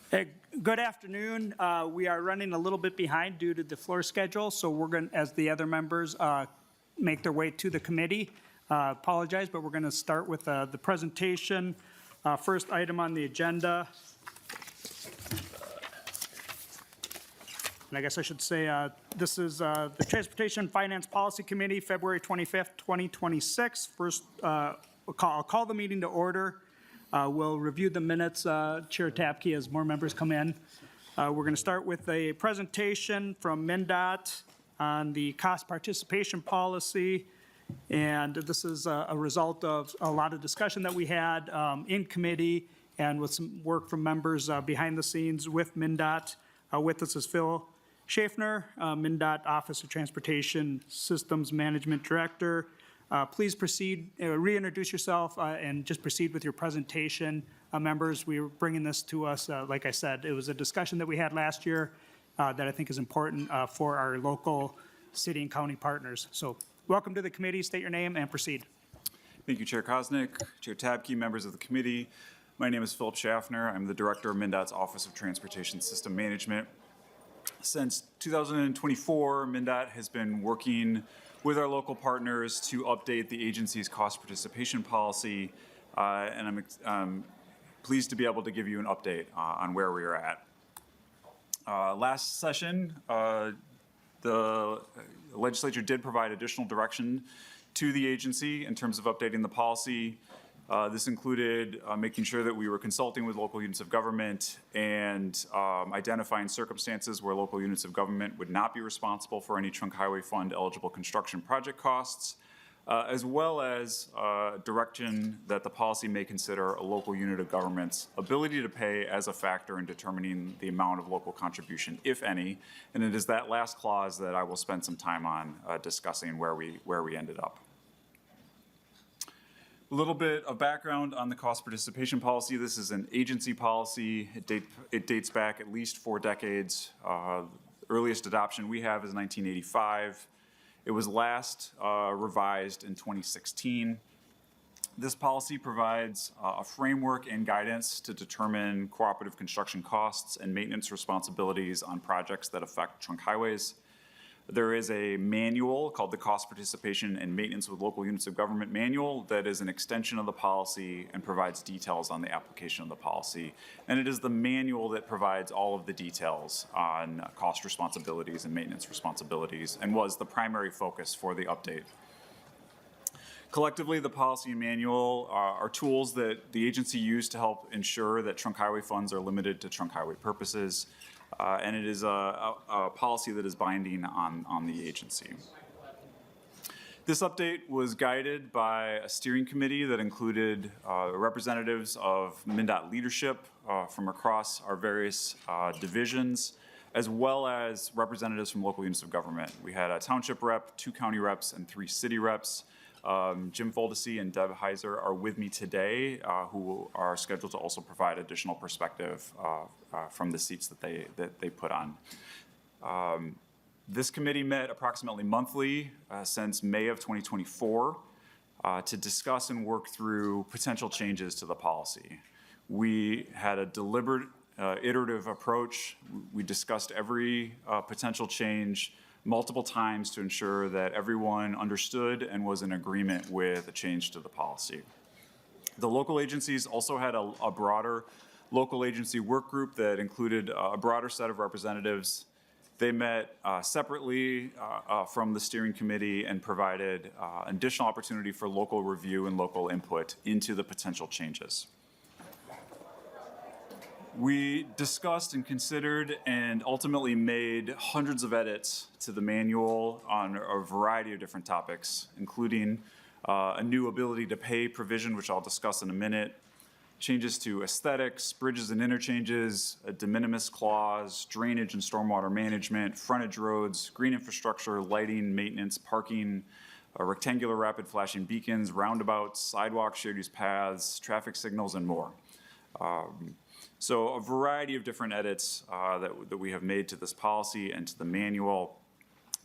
Hey, good afternoon. We are running a little bit behind due to the floor schedule, so we're going, as the other members make their way to the committee, apologize, but we're going to start with the presentation. First item on the agenda. And I guess I should say this is the Transportation Finance Policy Committee, February 25th, 2026. First, I'll call the meeting to order. We'll review the minutes, Chair Tapke, as more members come in. We're going to start with a presentation from MnDOT on the cost participation policy. And this is a result of a lot of discussion that we had in committee and with some work from members behind the scenes with MnDOT. With us is Phil Schaffner, MnDOT Office of Transportation Systems Management Director. Please proceed, reintroduce yourself, and just proceed with your presentation. Members, we were bringing this to us, like I said, it was a discussion that we had last year that I think is important for our local city and county partners. So welcome to the committee. State your name and proceed. Thank you, Chair Kosnick, Chair Tabke, members of the committee. My name is Philip Schaffner. I'm the Director of MnDOT's Office of Transportation System Management. Since 2024, MnDOT has been working with our local partners to update the agency's cost participation policy, and I'm pleased to be able to give you an update on where we are at. Last session, the legislature did provide additional direction to the agency in terms of updating the policy. This included making sure that we were consulting with local units of government and identifying circumstances where local units of government would not be responsible for any trunk highway fund eligible construction project costs, as well as direction that the policy may consider a local unit of government's ability to pay as a factor in determining the amount of local contribution, if any. And it is that last clause that I will spend some time on discussing where we ended up. A little bit of background on the cost participation policy. This is an agency policy. It dates back at least 4 decades. The earliest adoption we have is 1985. It was last revised in 2016. This policy provides a framework and guidance to determine cooperative construction costs and maintenance responsibilities on projects that affect trunk highways. There is a manual called the Cost Participation and Maintenance with Local Units of Government Manual that is an extension of the policy and provides details on the application of the policy. And it is the manual that provides all of the details on cost responsibilities and maintenance responsibilities and was the primary focus for the update. Collectively, the policy and manual are tools that the agency used to help ensure that trunk highway funds are limited to trunk highway purposes. And it is a policy that is binding on the agency. This update was guided by a steering committee that included representatives of MnDOT leadership from across our various divisions, as well as representatives from local units of government. We had a township rep, 2 county reps, and 3 city reps. Jim Foldesy and Deb Heiser are with me today, who are scheduled to also provide additional perspective from the seats that they put on. This committee met approximately monthly since May of 2024 to discuss and work through potential changes to the policy. We had a deliberate, iterative approach. We discussed every potential change multiple times to ensure that everyone understood and was in agreement with a change to the policy. The local agencies also had a broader local agency work group that included a broader set of representatives. They met separately from the steering committee and provided additional opportunity for local review and local input into the potential changes. We discussed and considered and ultimately made hundreds of edits to the manual on a variety of different topics, including a new ability to pay provision, which I'll discuss in a minute, changes to aesthetics, bridges and interchanges, a de minimis clause, drainage and stormwater management, frontage roads, green infrastructure, lighting, maintenance, parking, rectangular rapid flashing beacons, roundabouts, sidewalks, shared use paths, traffic signals, and more. So a variety of different edits that we have made to this policy and to the manual.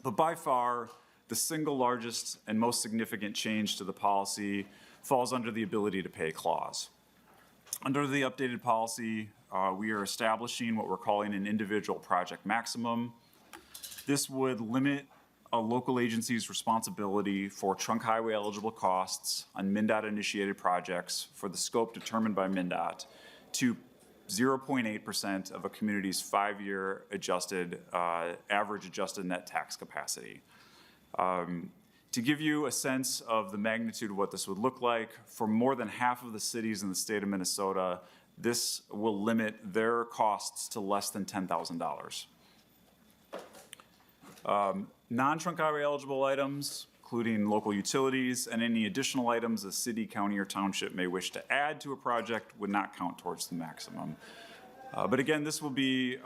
But by far, the single largest and most significant change to the policy falls under the ability to pay clause. Under the updated policy, we are establishing what we're calling an individual project maximum. This would limit a local agency's responsibility for trunk highway eligible costs on MnDOT-initiated projects for the scope determined by MnDOT to 0.8% of a community's 5-year adjusted, average adjusted net tax capacity. To give you a sense of the magnitude of what this would look like, for more than half of the cities in the state of Minnesota, this will limit their costs to less than $10,000. Non-trunk highway eligible items, including local utilities and any additional items a city, county, or township may wish to add to a project would not count towards the maximum. But again, this will be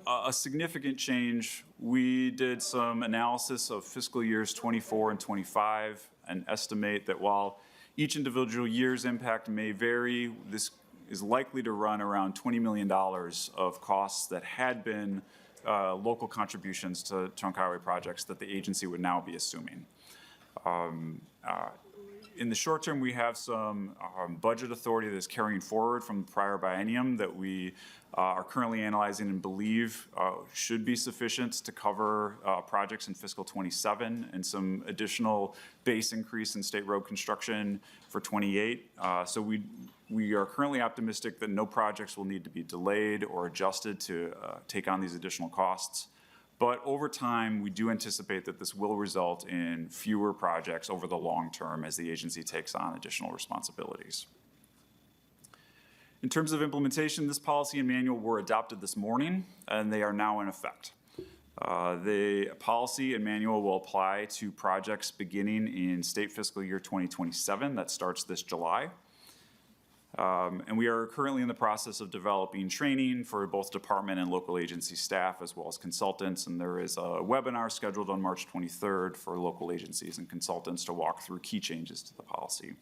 a significant change. We did some analysis of fiscal years 24 and 25 and estimate that while each individual year's impact may vary, this is likely to run around $20 million of costs that had been local contributions to trunk highway projects that the agency would now be assuming. In the short term, we have some budget authority that is carrying forward from the prior biennium that we are currently analyzing and believe should be sufficient to cover projects in fiscal 27 and some additional base increase in state road construction for 28. So we are currently optimistic that no projects will need to be delayed or adjusted to take on these additional costs. But over time, we do anticipate that this will result in fewer projects over the long term as the agency takes on additional responsibilities. In terms of implementation, this policy and manual were adopted this morning, and they are now in effect. The policy and manual will apply to projects beginning in state fiscal year 2027. That starts this July. And we are currently in the process of developing training for both department and local agency staff as well as consultants. And there is a webinar scheduled on March 23rd for local agencies and consultants to walk through key changes to the policy.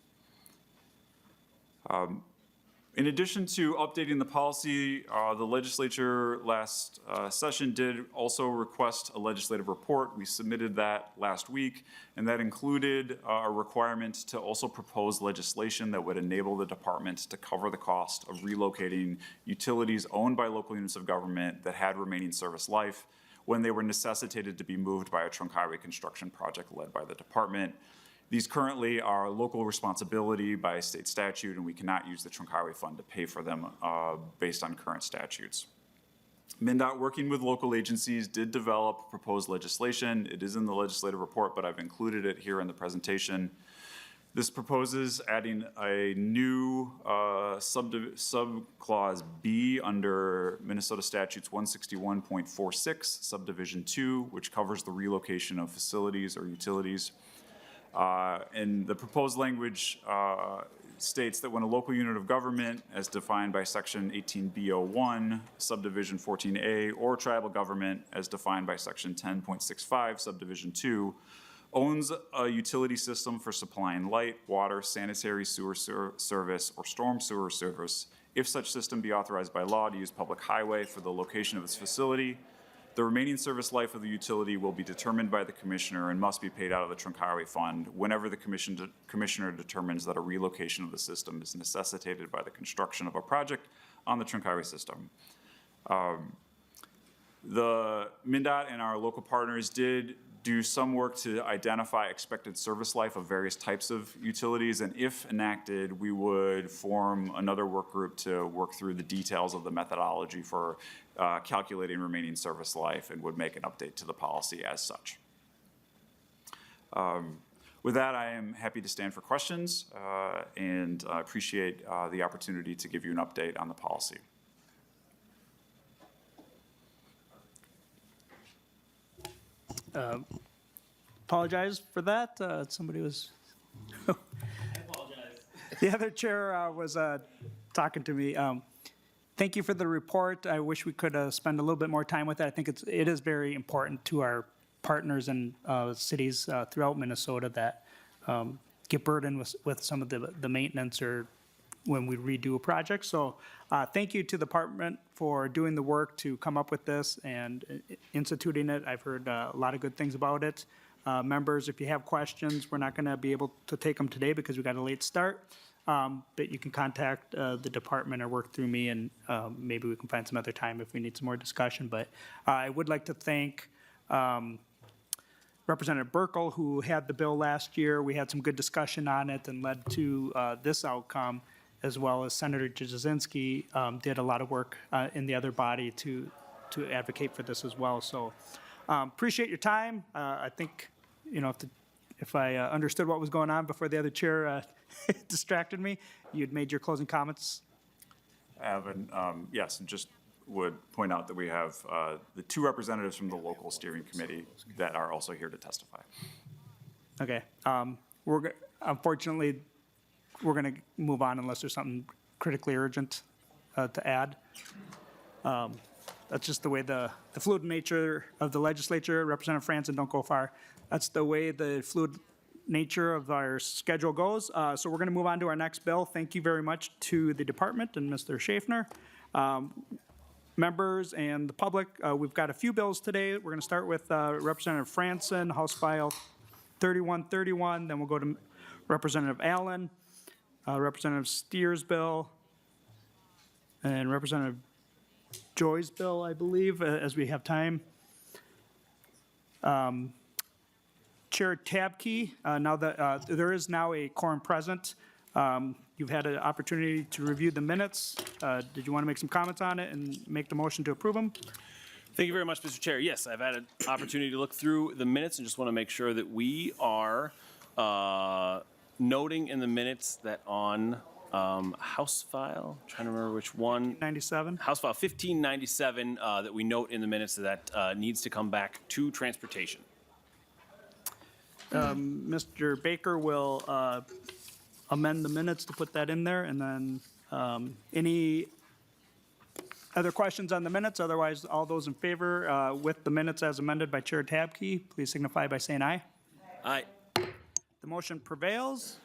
In addition to updating the policy, the legislature last session did also request a legislative report. We submitted that last week, and that included a requirement to also propose legislation that would enable the department to cover the cost of relocating utilities owned by local units of government that had remaining service life when they were necessitated to be moved by a trunk highway construction project led by the department. These currently are local responsibility by state statute, and we cannot use the trunk highway fund to pay for them based on current statutes. MnDOT, working with local agencies, did develop proposed legislation. It is in the legislative report, but I've included it here in the presentation. This proposes adding a new subclause B under Minnesota Statutes 161.46, subdivision 2, which covers the relocation of facilities or utilities. And the proposed language states that when a local unit of government, as defined by section 18B01, subdivision 14A, or tribal government, as defined by section 10.65, subdivision 2, owns a utility system for supplying light, water, sanitary sewer service, or storm sewer service, if such system be authorized by law to use public highway for the location of its facility, the remaining service life of the utility will be determined by the commissioner and must be paid out of the trunk highway fund whenever the commissioner determines that a relocation of the system is necessitated by the construction of a project on the trunk highway system. The MnDOT and our local partners did do some work to identify expected service life of various types of utilities, and if enacted, we would form another work group to work through the details of the methodology for calculating remaining service life and would make an update to the policy as such. With that, I am happy to stand for questions and I appreciate the opportunity to give you an update on the policy. Apologize for that. Somebody was. I apologize. The other chair was talking to me. Thank you for the report. I wish we could spend a little bit more time with it. I think it is very important to our partners and cities throughout Minnesota that get burdened with some of the maintenance or when we redo a project. So thank you to the department for doing the work to come up with this and instituting it. I've heard a lot of good things about it. Members, if you have questions, we're not going to be able to take them today because we got a late start. but you can contact the department or work through me, and maybe we can find some other time if we need some more discussion. But I would like to thank Representative Burkle, who had the bill last year. We had some good discussion on it and led to this outcome, as well as Senator Jasinski did a lot of work in the other body to advocate for this as well. So appreciate your time. I think, if I understood what was going on before the other chair distracted me, you'd made your closing comments. Evan, yes, and just would point out that we have the two representatives from the local steering committee that are also here to testify. Okay. Unfortunately, we're going to move on unless there's something critically urgent to add. That's just the way the fluid nature of the legislature. Representative Franson, don't go far. That's the way the fluid nature of our schedule goes. So we're going to move on to our next bill. Thank you very much to the department and Mr. Schaffner. Members and the public, we've got a few bills today. We're going to start with Representative Franson, House File 3131. Then we'll go to Representative Allen, Representative Stier's bill, and Representative Joy's bill, I believe, as we have time. Chair Tabke, now that there is now a quorum present, you've had an opportunity to review the minutes. Did you want to make some comments on it and make the motion to approve them? Thank you very much, Mr. Chair. Yes, I've had an opportunity to look through the minutes and just want to make sure that we are noting in the minutes that on House File, I'm trying to remember which one. 97? House File 1597, that we note in the minutes that needs to come back to transportation. Mr. Baker will amend the minutes to put that in there, and then any other questions on the minutes? Otherwise, all those in favor with the minutes as amended by Chair Tabke, please signify by saying aye. Aye. The motion prevails.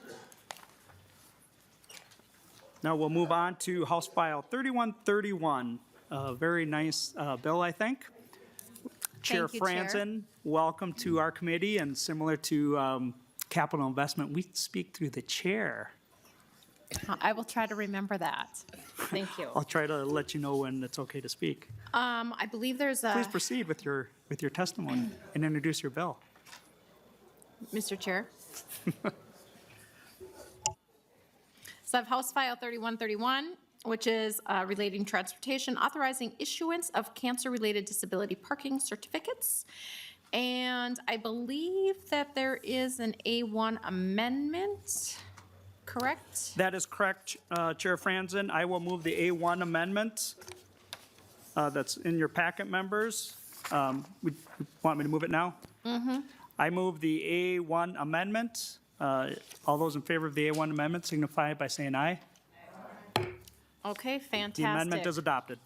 Now we'll move on to House File 3131, a very nice bill, I think. Chair Thank you, Chair. Franson, welcome to our committee, and similar to capital investment, we speak through the chair. I will try to remember that. Thank you. I'll try to let you know when it's okay to speak. I believe there's Please a, proceed with your testimony and introduce your bill. Mr. Chair. So I have House File 3131, which is relating transportation, authorizing issuance of cancer-related disability parking certificates. And I believe that there is an A1 amendment, correct? That is correct, Chair Franson. I will move the A1 amendment that's in your packet, members. Would you want me to move it now? Mm-hmm. I move the A1 amendment. All those in favor of the A1 amendment signify by saying aye. Okay, fantastic. The amendment is adopted.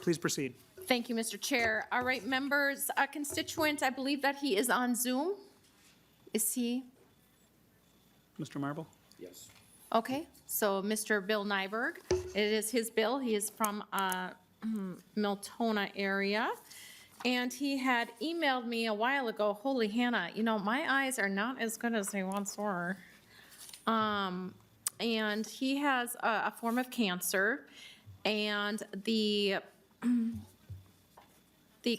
Please proceed. Thank you, Mr. Chair. All right, members, a constituent, I believe that he is on Zoom. Is he? Mr. Marble? Yes. Okay, so Mr. Bill Nyberg, it is his bill. He is from Miltona area. And he had emailed me a while ago, holy Hannah, my eyes are not as good as they once were. And he has a form of cancer, and the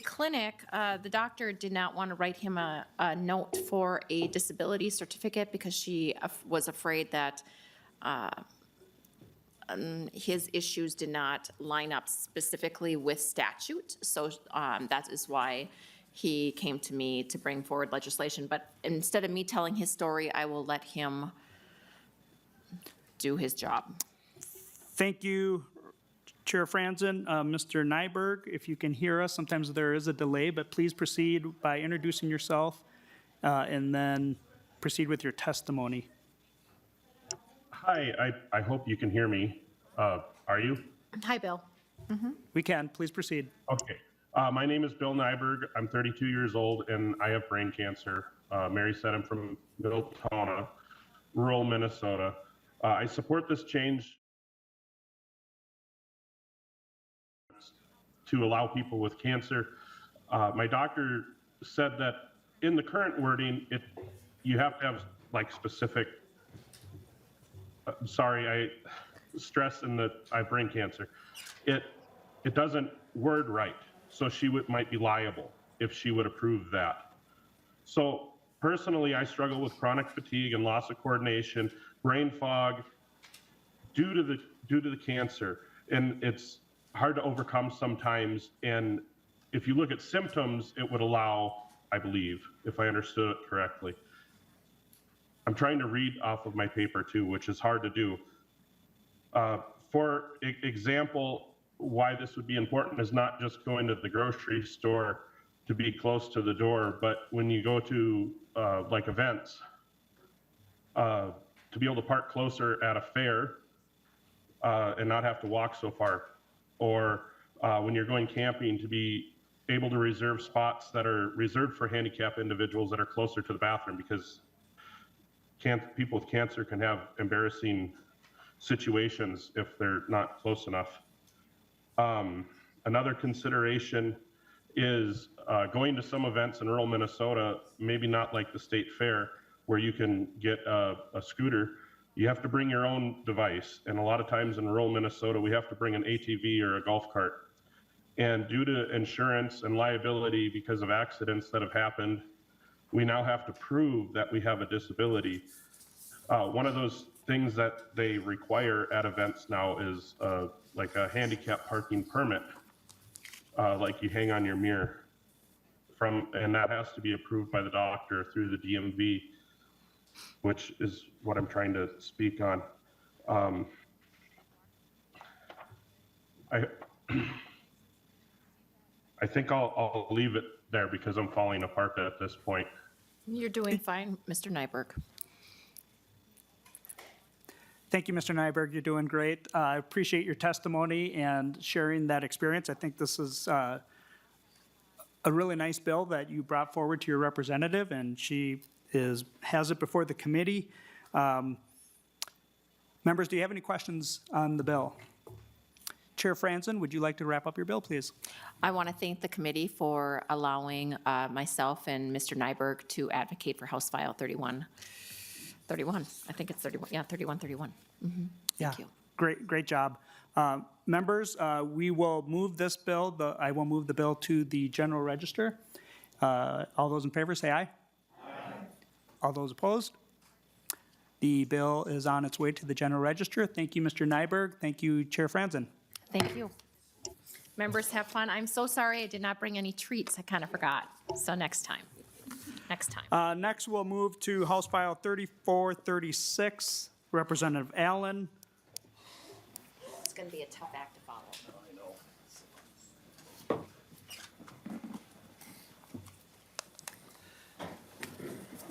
clinic, the doctor did not want to write him a note for a disability certificate because she was afraid that his issues did not line up specifically with statute. So that is why he came to me to bring forward legislation. But instead of me telling his story, I will let him do his job. Thank you, Chair Franson. Mr. Nyberg, if you can hear us, sometimes there is a delay, but please proceed by introducing yourself and then proceed with your testimony. Hi, I hope you can hear me. Are you? Hi, Bill. We can. Please proceed. Okay. My name is Bill Nyberg. I'm 32 years old and I have brain cancer. Mary said I'm from Miltona, rural Minnesota. I support this change to allow people with cancer. My doctor said that in the current wording, you have to have like specific sorry, I stress in that I have brain cancer. It doesn't word right, so she might be liable if she would approve that. So personally, I struggle with chronic fatigue and loss of coordination, brain fog due to the cancer, and it's hard to overcome sometimes. And if you look at symptoms, it would allow, I believe, if I understood it correctly. I'm trying to read off of my paper too, which is hard to do. For example, why this would be important is not just going to the grocery store to be close to the door, but when you go to like events, to be able to park closer at a fair and not have to walk so far, or when you're going camping, to be able to reserve spots that are reserved for handicapped individuals that are closer to the bathroom, because people with cancer can have embarrassing situations if they're not close enough. Another consideration is going to some events in rural Minnesota, maybe not like the state fair where you can get a scooter. You have to bring your own device, and a lot of times in rural Minnesota we have to bring an ATV or a golf cart. And due to insurance and liability because of accidents that have happened, we now have to prove that we have a disability. One of those things that they require at events now is like a handicap parking permit, like you hang on your mirror and that has to be approved by the doctor through the DMV, which is what I'm trying to speak on. I think I'll leave it there because I'm falling apart at this point. You're doing fine, Mr. Nyberg. Thank you, Mr. Nyberg. You're doing great. I appreciate your testimony and sharing that experience. I think this is a really nice bill that you brought forward to your representative, and she has it before the committee. Members, do you have any questions on the bill? Chair Franson, would you like to wrap up your bill, please? I want to thank the committee for allowing myself and Mr. Nyberg to advocate for House File 31. I think it's 31. Yeah, 3131. Yeah, you. great job. Members, we will move this bill. I will move the bill to the general register. All those in favor say aye. Aye. All those opposed? The bill is on its way to the general register. Thank you, Mr. Nyberg. Thank you, Chair Franson. Thank you. Members, have fun. I'm so sorry I did not bring any treats. I kind of forgot. So next time. Next, we'll move to House File 3436, Representative Allen. It's going to be a tough act to follow.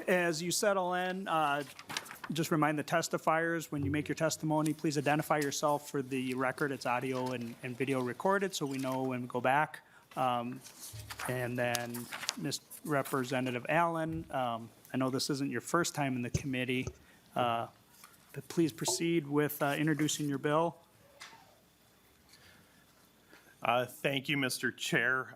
As you settle in, just remind the testifiers, when you make your testimony, please identify yourself for the record. It's audio and video recorded, so we know when we go back. And then, Ms. Representative Allen, I know this isn't your first time in the committee, but please proceed with introducing your bill. Thank you, Mr. Chair,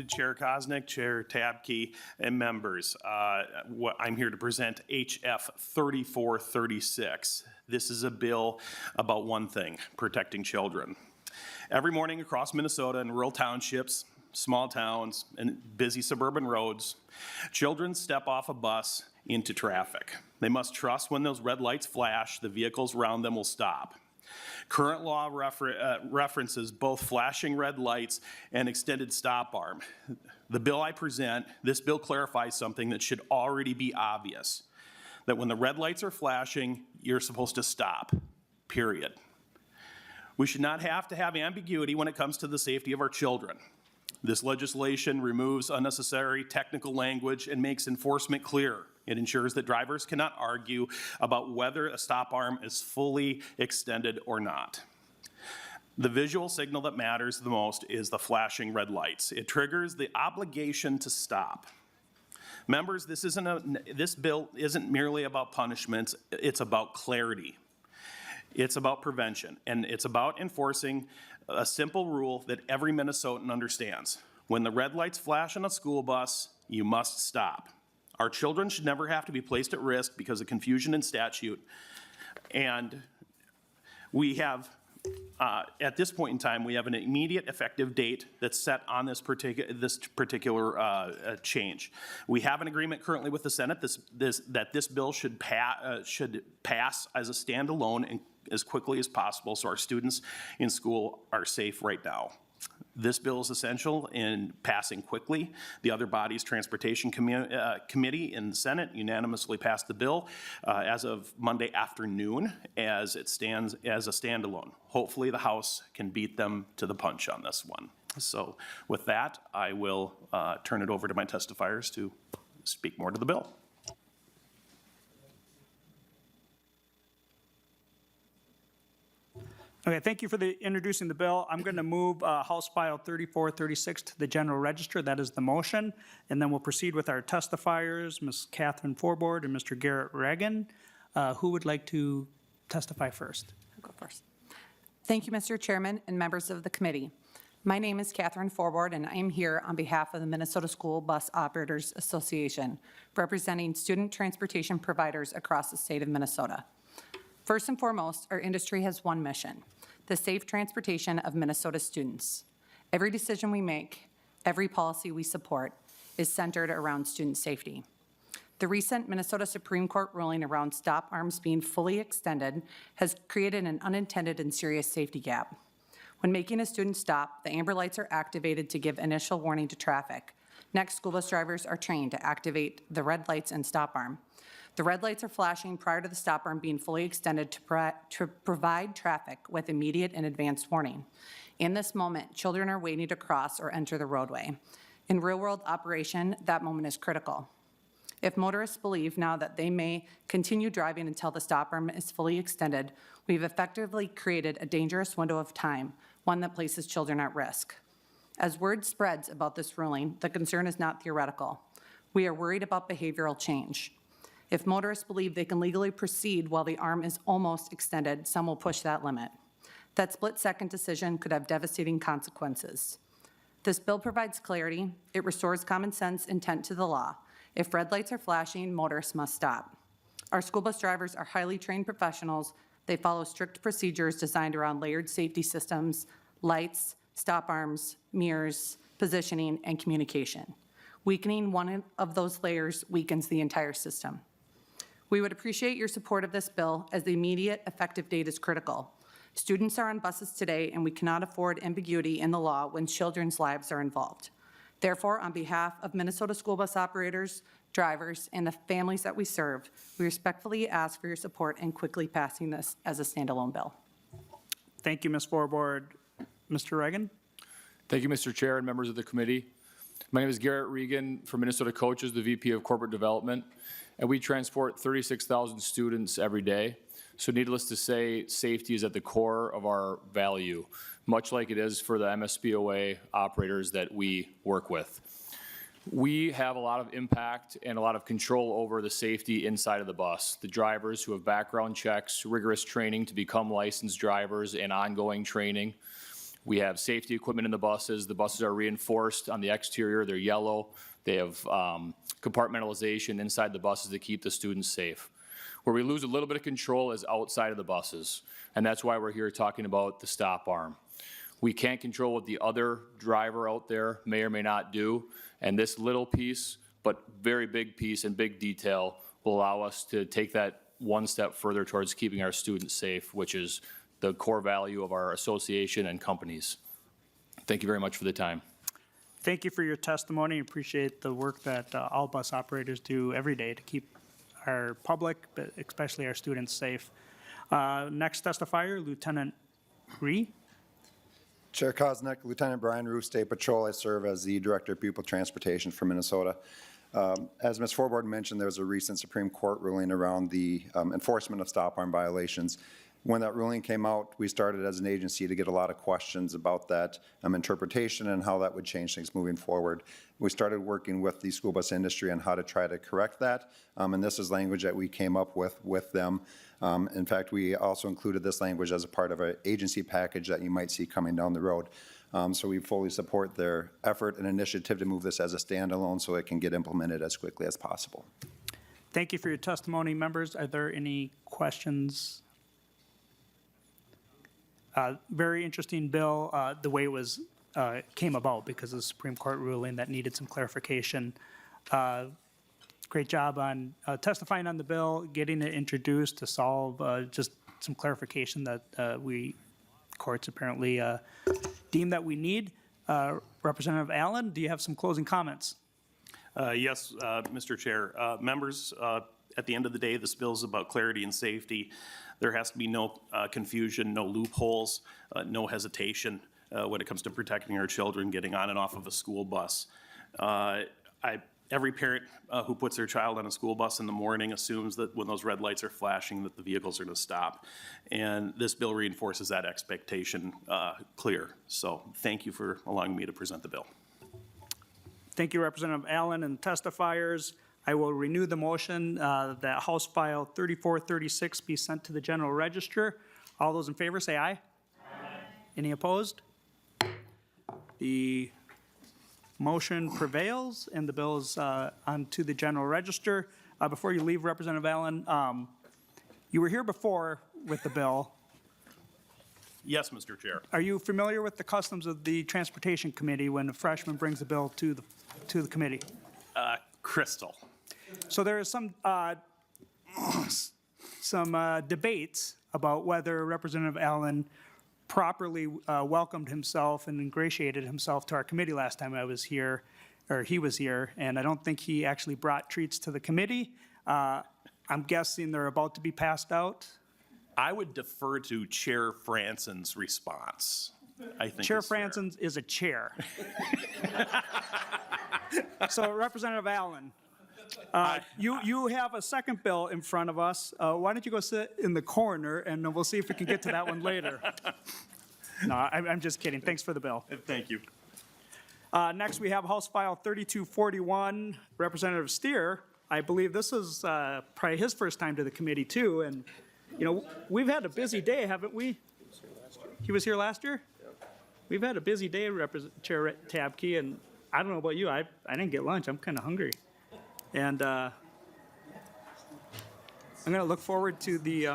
Chair Kosnick, Chair Tabke, and members. I'm here to present HF 3436. This is a bill about one thing: protecting children. Every morning across Minnesota in rural townships, small towns, and busy suburban roads, children step off a bus into traffic. They must trust when those red lights flash, the vehicles around them will stop. Current law references both flashing red lights and extended stop arm. The bill I present, this bill clarifies something that should already be obvious, that when the red lights are flashing, you're supposed to stop, period. We should not have to have ambiguity when it comes to the safety of our children. This legislation removes unnecessary technical language and makes enforcement clear. It ensures that drivers cannot argue about whether a stop arm is fully extended or not. The visual signal that matters the most is the flashing red lights. It triggers the obligation to stop. Members, this bill isn't merely about punishments, it's about clarity. It's about prevention, and it's about enforcing a simple rule that every Minnesotan understands. When the red lights flash on a school bus, you must stop. Our children should never have to be placed at risk because of confusion in statute. And we have, at this point in time, we have an immediate effective date that's set on this particular change. We have an agreement currently with the Senate that this bill should pass as a standalone and as quickly as possible so our students in school are safe right now. This bill is essential in passing quickly. The other body's Transportation Committee in the Senate unanimously passed the bill as of Monday afternoon as it stands as a standalone. Hopefully the House can beat them to the punch on this one. So with that, I will turn it over to my testifiers to speak more to the bill. Okay, thank you for introducing the bill. I'm going to move House File 3436 to the General Register. That is the motion. And then we'll proceed with our testifiers, Ms. Catherine Forbord and Mr. Garrett Reagan. Who would like to testify first? I'll go first. Thank you, Mr. Chairman and members of the committee. My name is Catherine Forbord, and I am here on behalf of the Minnesota School Bus Operators Association, representing student transportation providers across the state of Minnesota. First and foremost, our industry has one mission: the safe transportation of Minnesota students. Every decision we make, every policy we support, is centered around student safety. The recent Minnesota Supreme Court ruling around stop arms being fully extended has created an unintended and serious safety gap. When making a student stop, the amber lights are activated to give initial warning to traffic. Next, school bus drivers are trained to activate the red lights and stop arm. The red lights are flashing prior to the stop arm being fully extended to provide traffic with immediate and advanced warning. In this moment, children are waiting to cross or enter the roadway. In real-world operation, that moment is critical. If motorists believe now that they may continue driving until the stop arm is fully extended, we've effectively created a dangerous window of time, one that places children at risk. As word spreads about this ruling, the concern is not theoretical. We are worried about behavioral change. If motorists believe they can legally proceed while the arm is almost extended, some will push that limit. That split-second decision could have devastating consequences. This bill provides clarity. It restores common sense intent to the law. If red lights are flashing, motorists must stop. Our school bus drivers are highly trained professionals. They follow strict procedures designed around layered safety systems, lights, stop arms, mirrors, positioning, and communication. Weakening one of those layers weakens the entire system. We would appreciate your support of this bill, as the immediate effective date is critical. Students are on buses today, and we cannot afford ambiguity in the law when children's lives are involved. Therefore, on behalf of Minnesota school bus operators, drivers, and the families that we serve, we respectfully ask for your support in quickly passing this as a standalone bill. Thank you, Ms. Forbord. Mr. Reagan? Thank you, Mr. Chair and members of the committee. My name is Garrett Reagan from Minnesota Coaches, the VP of Corporate Development, and we transport 36,000 students every day. So needless to say, safety is at the core of our value, much like it is for the MSBOA operators that we work with. We have a lot of impact and a lot of control over the safety inside of the bus. The drivers who have background checks, rigorous training to become licensed drivers, and ongoing training. We have safety equipment in the buses. The buses are reinforced on the exterior. They're yellow. They have compartmentalization inside the buses to keep the students safe. Where we lose a little bit of control is outside of the buses, and that's why we're here talking about the stop arm. We can't control what the other driver out there may or may not do, and this little piece, but very big piece and big detail, will allow us to take that one step further towards keeping our students safe, which is the core value of our association and companies. Thank you very much for the time. Thank you for your testimony. Appreciate the work that all bus operators do every day to keep our public, but especially our students, safe. Next testifier, Lieutenant Ree. Chair Kosnick, Lieutenant Brian Roof, State Patrol. I serve as the Director of Pupil Transportation for Minnesota. As Ms. Forbord mentioned, there was a recent Supreme Court ruling around the enforcement of stop arm violations. When that ruling came out, we started as an agency to get a lot of questions about that interpretation and how that would change things moving forward. We started working with the school bus industry on how to try to correct that, and this is language that we came up with them. In fact, we also included this language as a part of an agency package that you might see coming down the road. So we fully support their effort and initiative to move this as a standalone so it can get implemented as quickly as possible. Thank you for your testimony, members. Are there any questions Very interesting bill, the way it was, came about because of the Supreme Court ruling that needed some clarification. Great job on testifying on the bill, getting it introduced to solve just some clarification that we courts apparently deem that we need. Representative Allen, do you have some closing comments? Yes, Mr. Chair. Members, at the end of the day, this bill is about clarity and safety. There has to be no confusion, no loopholes, no hesitation when it comes to protecting our children getting on and off of a school bus. Every parent who puts their child on a school bus in the morning assumes that when those red lights are flashing that the vehicles are going to stop. And this bill reinforces that expectation clear. So thank you for allowing me to present the bill. Thank you, Representative Allen and testifiers. I will renew the motion that House File 3436 be sent to the General Register. All those in favor say aye. Aye. Any opposed? The motion prevails and the bill is on to the General Register. Before you leave, Representative Allen, you were here before with the bill. Yes, Mr. Chair. Are you familiar with the customs of the Transportation Committee when a freshman brings a bill to the committee? Crystal. So there is some debates about whether Representative Allen properly welcomed himself and ingratiated himself to our committee last time I was here, or he was here, and I don't think he actually brought treats to the committee. I'm guessing they're about to be passed out. I would defer to Chair Franson's response. I think Chair is fair. Franson is a chair. So Representative Allen, you have a second bill in front of us. Why don't you go sit in the corner and we'll see if we can get to that one later. No, I'm just kidding. Thanks for the bill. Thank you. Next, we have House File 3241, Representative Stier. I believe this is probably his first time to the committee too, and you know, we've had a busy day, haven't we? He was here last year? We've had a busy day, Chair Tabke, and I don't know about you, I didn't get lunch, I'm kind of hungry. And I'm going to look forward to the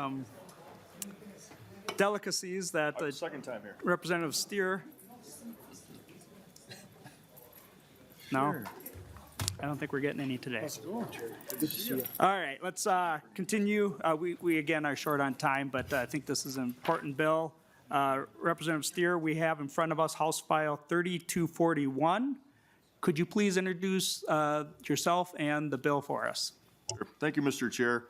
delicacies that Second time here. Representative Stier. No? I don't think we're getting any today. All right, let's continue. We again are short on time, but I think this is an important bill. Representative Stier, we have in front of us House File 3241. Could you please introduce yourself and the bill for us? Thank you, Mr. Chair.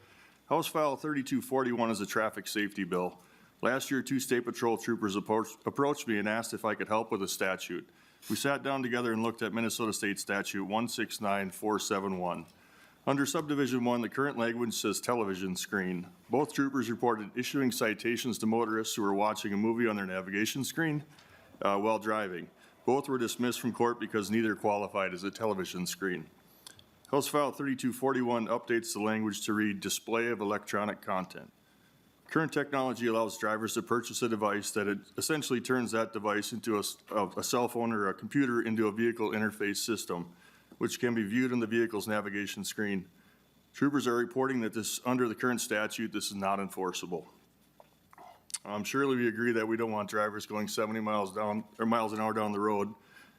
House File 3241 is a traffic safety bill. Last year, 2 State Patrol troopers approached me and asked if I could help with a statute. We sat down together and looked at Minnesota State Statute 169471. Under Subdivision 1, the current language says television screen. Both troopers reported issuing citations to motorists who were watching a movie on their navigation screen while driving. Both were dismissed from court because neither qualified as a television screen. House File 3241 updates the language to read display of electronic content. Current technology allows drivers to purchase a device that it essentially turns that device into a cell phone or a computer into a vehicle interface system, which can be viewed on the vehicle's navigation screen. Troopers are reporting that under the current statute, this is not enforceable. Surely we agree that we don't want drivers going 70 miles an hour down the road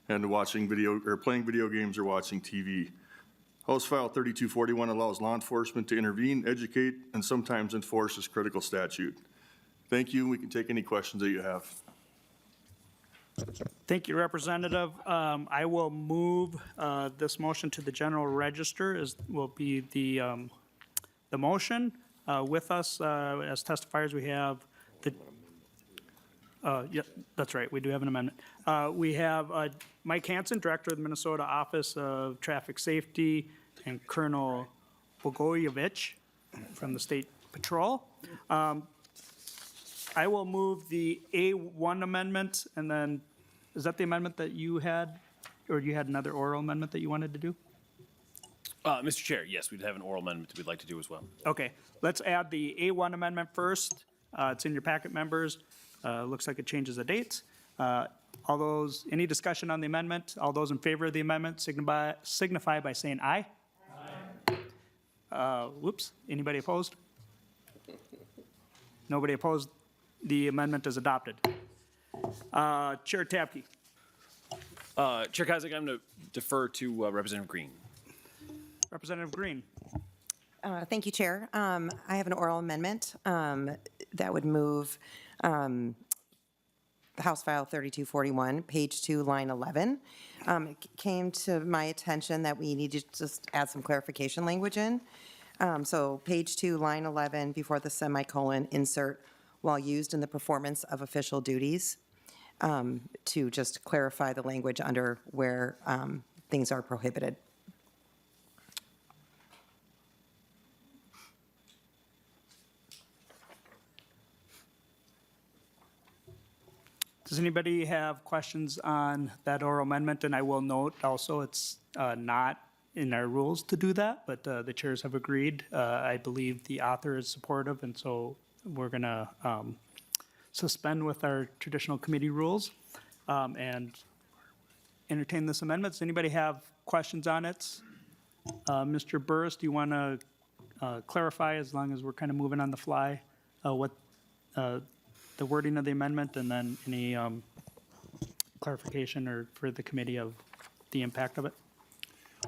and watching video or playing video games or watching TV. House File 3241 allows law enforcement to intervene, educate, and sometimes enforce this critical statute. Thank you. We can take any questions that you have. Thank you, Representative. I will move this motion to the General Register, as will be the motion. With us as testifiers, we have the, yeah, that's right, we do have an amendment. We have Mike Hansen, Director of the Minnesota Office of Traffic Safety, and Colonel Bogoyevich from the State Patrol. I will move the A1 amendment, and then, is that the amendment that you had, or you had another oral amendment that you wanted to do? Mr. Chair, yes, we'd have an oral amendment that we'd like to do as well. Okay, let's add the A1 amendment first. It's in your packet, members. Looks like it changes the dates. All those, any discussion on the amendment? All those in favor of the amendment signify by saying aye. Aye. Whoops, anybody opposed? Nobody opposed. The amendment is adopted. Chair Tapke. Chair Koznick, I'm going to defer to Representative Green. Representative Green. Thank you, Chair. I have an oral amendment that would move House File 3241, page 2, line 11. It came to my attention that we need to just add some clarification language in. So page 2, line 11, before the semicolon, insert while used in the performance of official duties, to just clarify the language under where things are prohibited. Does anybody have questions on that oral amendment? And I will note also, it's not in our rules to do that, but the chairs have agreed. I believe the author is supportive, and so we're going to suspend with our traditional committee rules and entertain this amendment. Does anybody have questions on it? Mr. Burris, do you want to clarify, as long as we're kind of moving on the fly, what the wording of the amendment, and then any clarification or for the committee of the impact of it?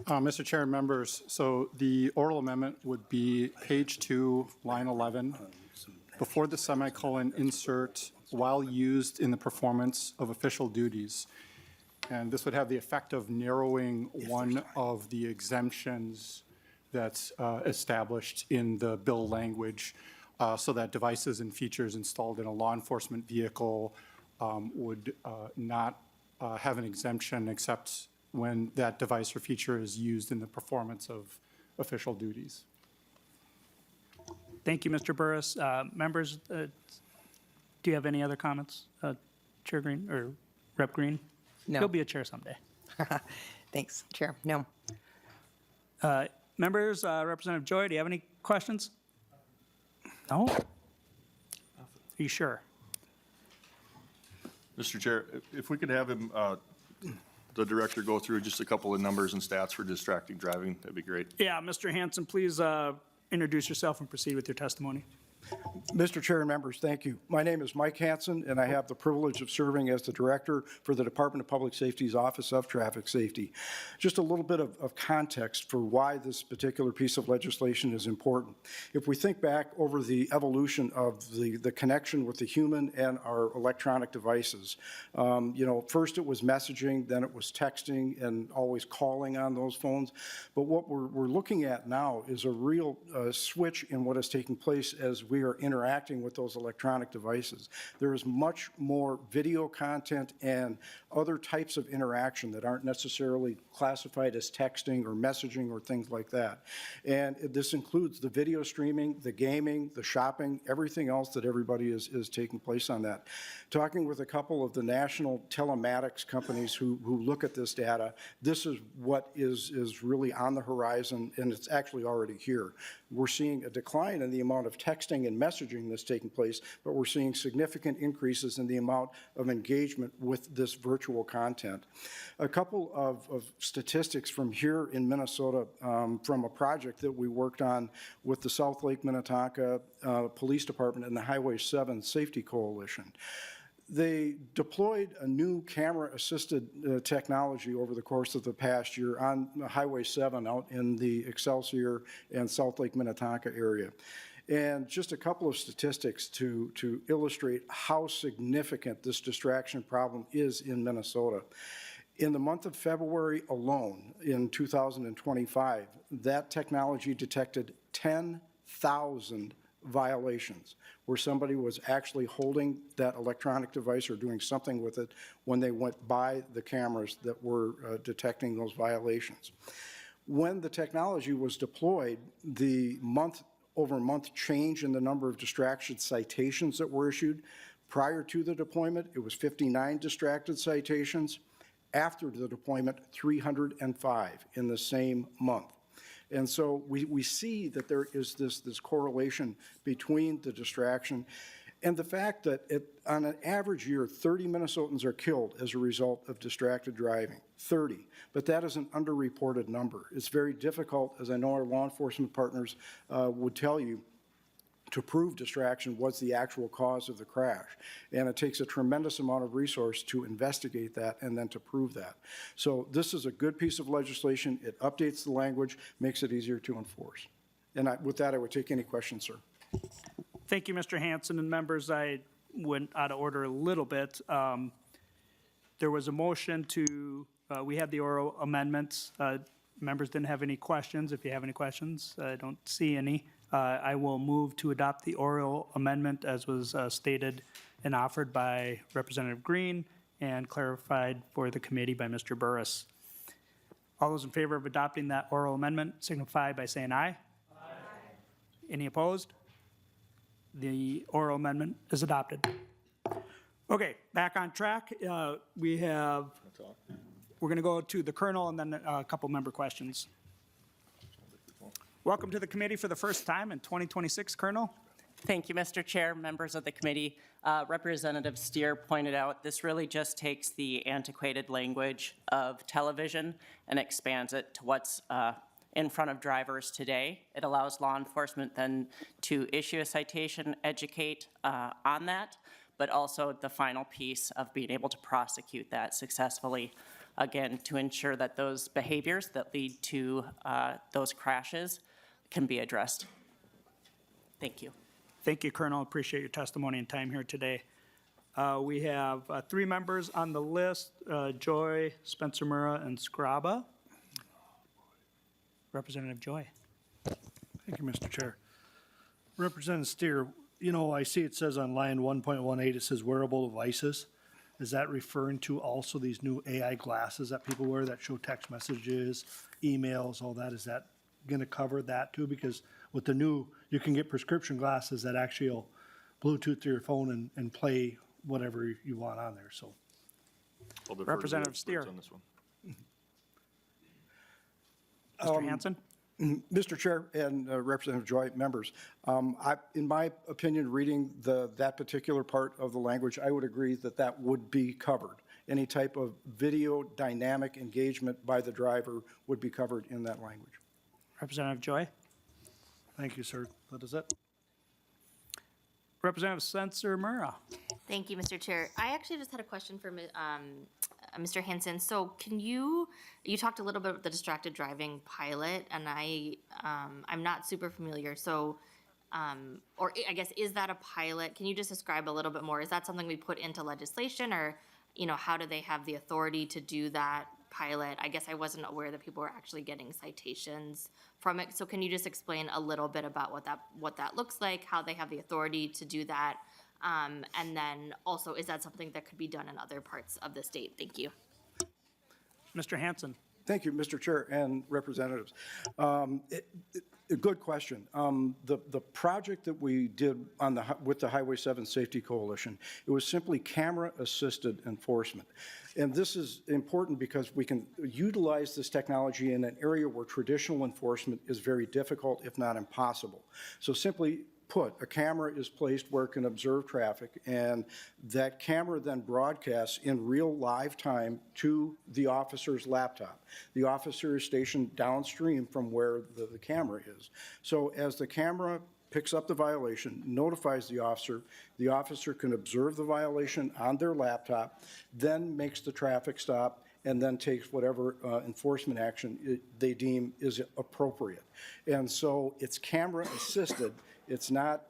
Mr. Chair and members, so the oral amendment would be page 2, line 11. Before the semicolon, insert while used in the performance of official duties. And this would have the effect of narrowing one of the exemptions that's established in the bill language, so that devices and features installed in a law enforcement vehicle would not have an exemption except when that device or feature is used in the performance of official duties. Thank you, Mr. Burris. Members, do you have any other comments? Chair Green or Rep. Green? No. He'll be a chair someday. Thanks, Chair. No. Members, Representative Joy, do you have any questions? No? Are you sure? Mr. Chair, if we could have him, the director, go through just a couple of numbers and stats for distracted driving, that'd be great. Yeah, Mr. Hanson, please introduce yourself and proceed with your testimony. Mr. Chair and members, thank you. My name is Mike Hanson, and I have the privilege of serving as the Director for the Department of Public Safety's Office of Traffic Safety. Just a little bit of context for why this particular piece of legislation is important. If we think back over the evolution of the connection with the human and our electronic devices, first it was messaging, then it was texting, and always calling on those phones. But what we're looking at now is a real switch in what is taking place as we are interacting with those electronic devices. There is much more video content and other types of interaction that aren't necessarily classified as texting or messaging or things like that. And this includes the video streaming, the gaming, the shopping, everything else that everybody is taking place on that. Talking with a couple of the national telematics companies who look at this data, this is what is really on the horizon, and it's actually already here. We're seeing a decline in the amount of texting and messaging that's taking place, but we're seeing significant increases in the amount of engagement with this virtual content. A couple of statistics from here in Minnesota, from a project that we worked on with the South Lake Minnetonka Police Department and the Highway 7 Safety Coalition. They deployed a new camera-assisted technology over the course of the past year on Highway 7 out in the Excelsior and South Lake Minnetonka area. And just a couple of statistics to illustrate how significant this distraction problem is in Minnesota. In the month of February alone, in 2025, that technology detected 10,000 violations where somebody was actually holding that electronic device or doing something with it when they went by the cameras that were detecting those violations. When the technology was deployed, the month-over-month change in the number of distraction citations that were issued, prior to the deployment, it was 59 distracted citations. After the deployment, 305 in the same month. And so we see that there is this correlation between the distraction and the fact that on an average year, 30 Minnesotans are killed as a result of distracted driving, 30. But that is an underreported number. It's very difficult, as I know our law enforcement partners would tell you, to prove distraction was the actual cause of the crash. And it takes a tremendous amount of resource to investigate that and then to prove that. So this is a good piece of legislation. It updates the language, makes it easier to enforce. And with that, I would take any questions, sir. Thank you, Mr. Hanson, and members, I went out of order a little bit. There was a motion to, we had the oral amendments. Members didn't have any questions. If you have any questions, I don't see any. I will move to adopt the oral amendment as was stated and offered by Representative Green and clarified for the committee by Mr. Burris. All those in favor of adopting that oral amendment signify by saying aye. Aye. Any opposed? The oral amendment is adopted. Okay, back on track. We're going to go to the Colonel and then a couple member questions. Welcome to the committee for the first time in 2026, Colonel. Thank you, Mr. Chair, members of the committee. Representative Stier pointed out this really just takes the antiquated language of television and expands it to what's in front of drivers today. It allows law enforcement then to issue a citation, educate on that, but also the final piece of being able to prosecute that successfully, again, to ensure that those behaviors that lead to those crashes can be addressed. Thank you. Thank you, Colonel. Appreciate your testimony and time here today. We have 3 members on the list, Joy, Spencer Murrah, and Scraba. Representative Joy. Thank you, Mr. Chair. Representative Stier, you know, I see it says on line 1.18, it says wearable devices. Is that referring to also these new AI glasses that people wear that show text messages, emails, all that? Is that going to cover that too? Because with the new, you can get prescription glasses that actually will Bluetooth to your phone and play whatever you want on there, so. I'll defer to the Representative experts Stier. on this one. Mr. Hanson? Mr. Chair and Representative Joy, members, in my opinion, reading that particular part of the language, I would agree that that would be covered. Any type of video dynamic engagement by the driver would be covered in that language. Representative Joy? Thank you, sir. That is it. Representative Spencer Murrah? Thank you, Mr. Chair. I actually just had a question for Mr. Hanson. So can you talked a little bit about the distracted driving pilot, and I'm not super familiar. So, or I guess, is that a pilot? Can you just describe a little bit more? Is that something we put into legislation, or, you know, how do they have the authority to do that pilot? I guess I wasn't aware that people were actually getting citations from it. So can you just explain a little bit about what that looks like, how they have the authority to do that? And then also, is that something that could be done in other parts of the state? Thank you. Mr. Hanson? Thank you, Mr. Chair and representatives. A good question. The project that we did with the Highway 7 Safety Coalition, it was simply camera-assisted enforcement. And this is important because we can utilize this technology in an area where traditional enforcement is very difficult, if not impossible. So simply put, a camera is placed where it can observe traffic, and that camera then broadcasts in real live time to the officer's laptop. The officer is stationed downstream from where the camera is. So as the camera picks up the violation, notifies the officer can observe the violation on their laptop, then makes the traffic stop, and then takes whatever enforcement action they deem is appropriate. And so it's camera assisted. It's not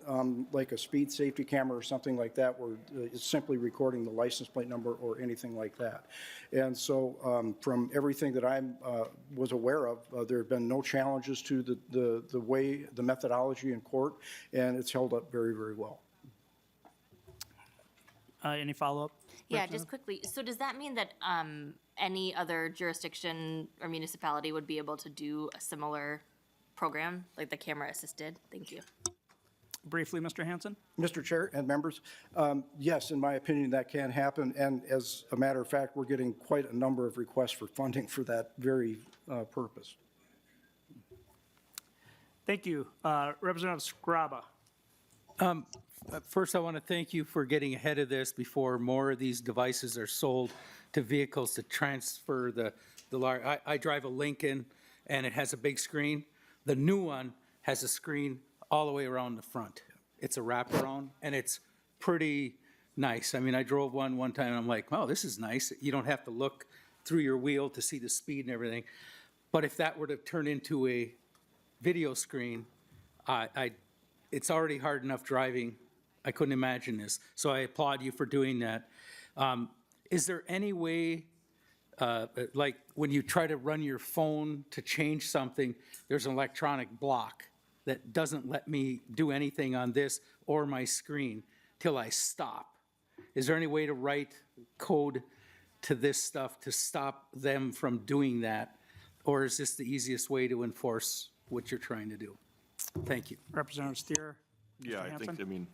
like a speed safety camera or something like that where it's simply recording the license plate number or anything like that. And so from everything that I was aware of, there have been no challenges to the methodology in court, and it's held up very, very well. Any follow-up? Yeah, just quickly. So does that mean that any other jurisdiction or municipality would be able to do a similar program, like the camera assisted? Thank you. Briefly, Mr. Hanson? Mr. Chair and members, yes, in my opinion, that can happen. And as a matter of fact, we're getting quite a number of requests for funding for that very purpose. Thank you. Representative Scraba? First, I want to thank you for getting ahead of this before more of these devices are sold to vehicles to transfer the large. I drive a Lincoln, and it has a big screen. The new one has a screen all the way around the front. It's a wraparound, and it's pretty nice. I mean, I drove one time, and I'm like, wow, this is nice. You don't have to look through your wheel to see the speed and everything. But if that were to turn into a video screen, it's already hard enough driving. I couldn't imagine this. So I applaud you for doing that. Is there any way, like when you try to run your phone to change something, there's an electronic block that doesn't let me do anything on this or my screen till I stop? Is there any way to write code to this stuff to stop them from doing that? Or is this the easiest way to enforce what you're trying to do? Thank you. Representative Stier? Yeah, I Hanson? think,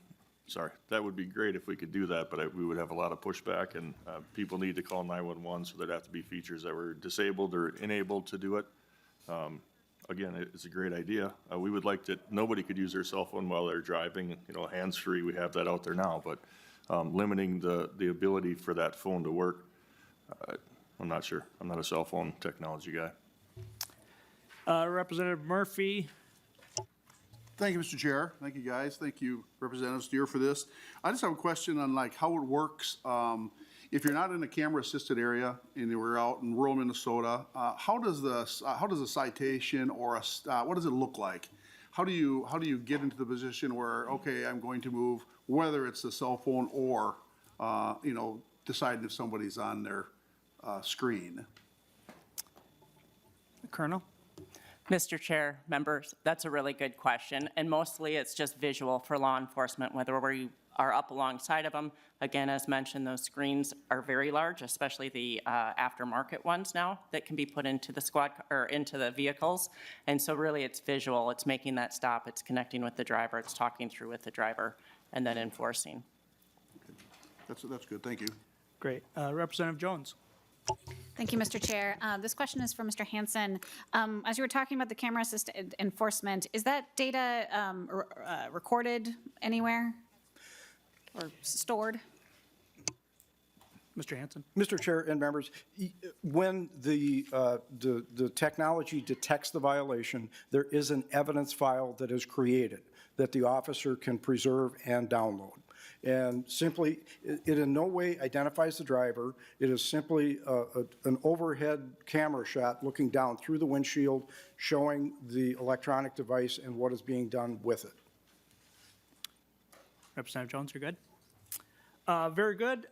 sorry, that would be great if we could do that, but we would have a lot of pushback, and people need to call 911, so there'd have to be features that were disabled or enabled to do it. Again, it's a great idea. We would like that nobody could use their cell phone while they're driving, hands-free, we have that out there now, but limiting the ability for that phone to work, I'm not sure. I'm not a cell phone technology guy. Representative Murphy? Thank you, Mr. Chair. Thank you, guys. Thank you, Representative Stier, for this. I just have a question on like how it works. If you're not in a camera-assisted area and we're out in rural Minnesota, how does a citation or what does it look like? How do you get into the position where, okay, I'm going to move, whether it's a cell phone or deciding if somebody's on their screen? Colonel? Mr. Chair, members, that's a really good question, and mostly it's just visual for law enforcement, whether we are up alongside of them. Again, as mentioned, those screens are very large, especially the aftermarket ones now that can be put into the squad or into the vehicles. And so really it's visual, it's making that stop, it's connecting with the driver, it's talking through with the driver, and then enforcing. That's good. Thank you. Great. Representative Jones? Thank you, Mr. Chair. This question is for Mr. Hanson. As you were talking about the camera-assisted enforcement, is that data recorded anywhere or stored? Mr. Hanson? Mr. Chair and members, when the technology detects the violation, there is an evidence file that is created that the officer can preserve and download. And simply, it in no way identifies the driver. It is simply an overhead camera shot looking down through the windshield, showing the electronic device and what is being done with it. Representative Jones, you're good? Very good.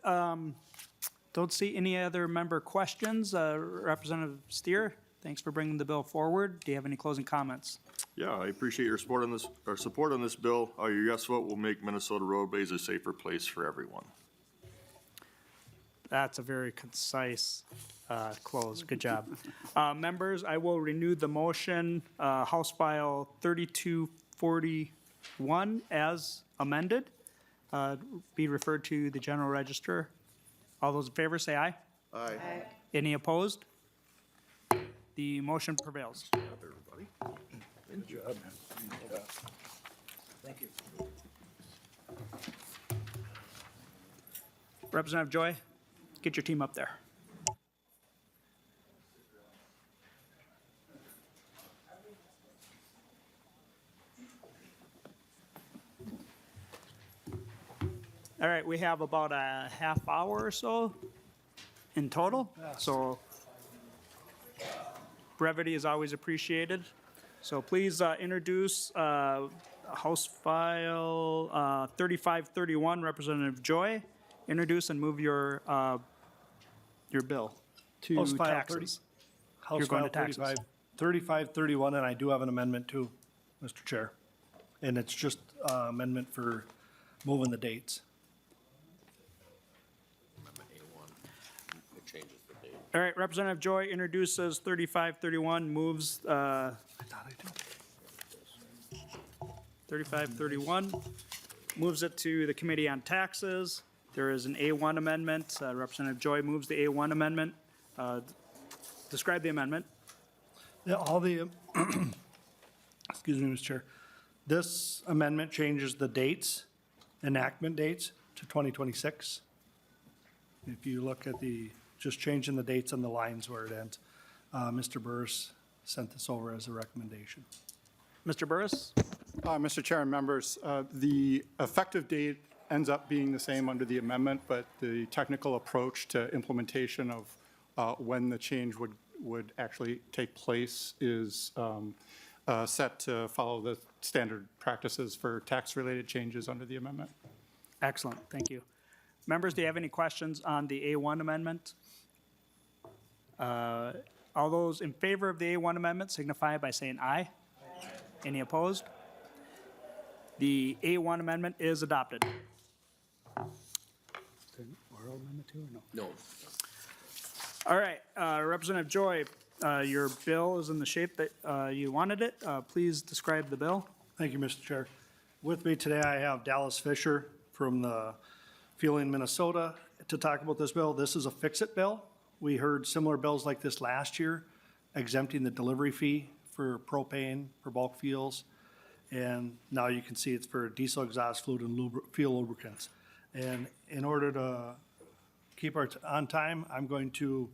Don't see any other member questions. Representative Stier, thanks for bringing the bill forward. Do you have any closing comments? Yeah, I appreciate your support on this bill. Your yes vote will make Minnesota roadways a safer place for everyone. That's a very concise close. Good job. Members, I will renew the motion, House File 3241 as amended, be referred to the General Register. All those in favor say aye. Aye. Any opposed? The motion prevails. Good job, man. Thank you. Representative Joy, get your team up there. All right, we have about a half hour or so in total, so brevity is always appreciated. So please introduce House File 3531, Representative Joy. Introduce and move your bill to House File taxes. House You're going File to taxes. 3531, and I do have an amendment too, Mr. Chair. And it's just amendment for moving the dates. All right, Representative Joy introduces 3531, moves 3531, moves it to the Committee on Taxes. There is an A1 amendment. Representative Joy moves the A1 amendment. Describe the amendment. Yeah, all the, excuse me, Mr. Chair. This amendment changes the dates, enactment dates to 2026. If you look at just changing the dates on the lines where it ends. Mr. Burris sent this over as a recommendation. Mr. Burris? Mr. Chair and members, the effective date ends up being the same under the amendment, but the technical approach to implementation of when the change would actually take place is set to follow the standard practices for tax-related changes under the amendment. Excellent, thank you. Members, do you have any questions on the A1 amendment? All those in favor of the A1 amendment signify by saying aye. Any opposed? The A1 amendment is adopted. Oral amendment too, or no? No. All right, Representative Joy, your bill is in the shape that you wanted it. Please describe the bill. Thank you, Mr. Chair. With me today, I have Dallas Fisher from the Fueling Minnesota to talk about this bill. This is a fix-it bill. We heard similar bills like this last year, exempting the delivery fee for propane, for bulk fuels. And now you can see it's for diesel exhaust fluid and fuel lubricants. And in order to keep on time, I'm going to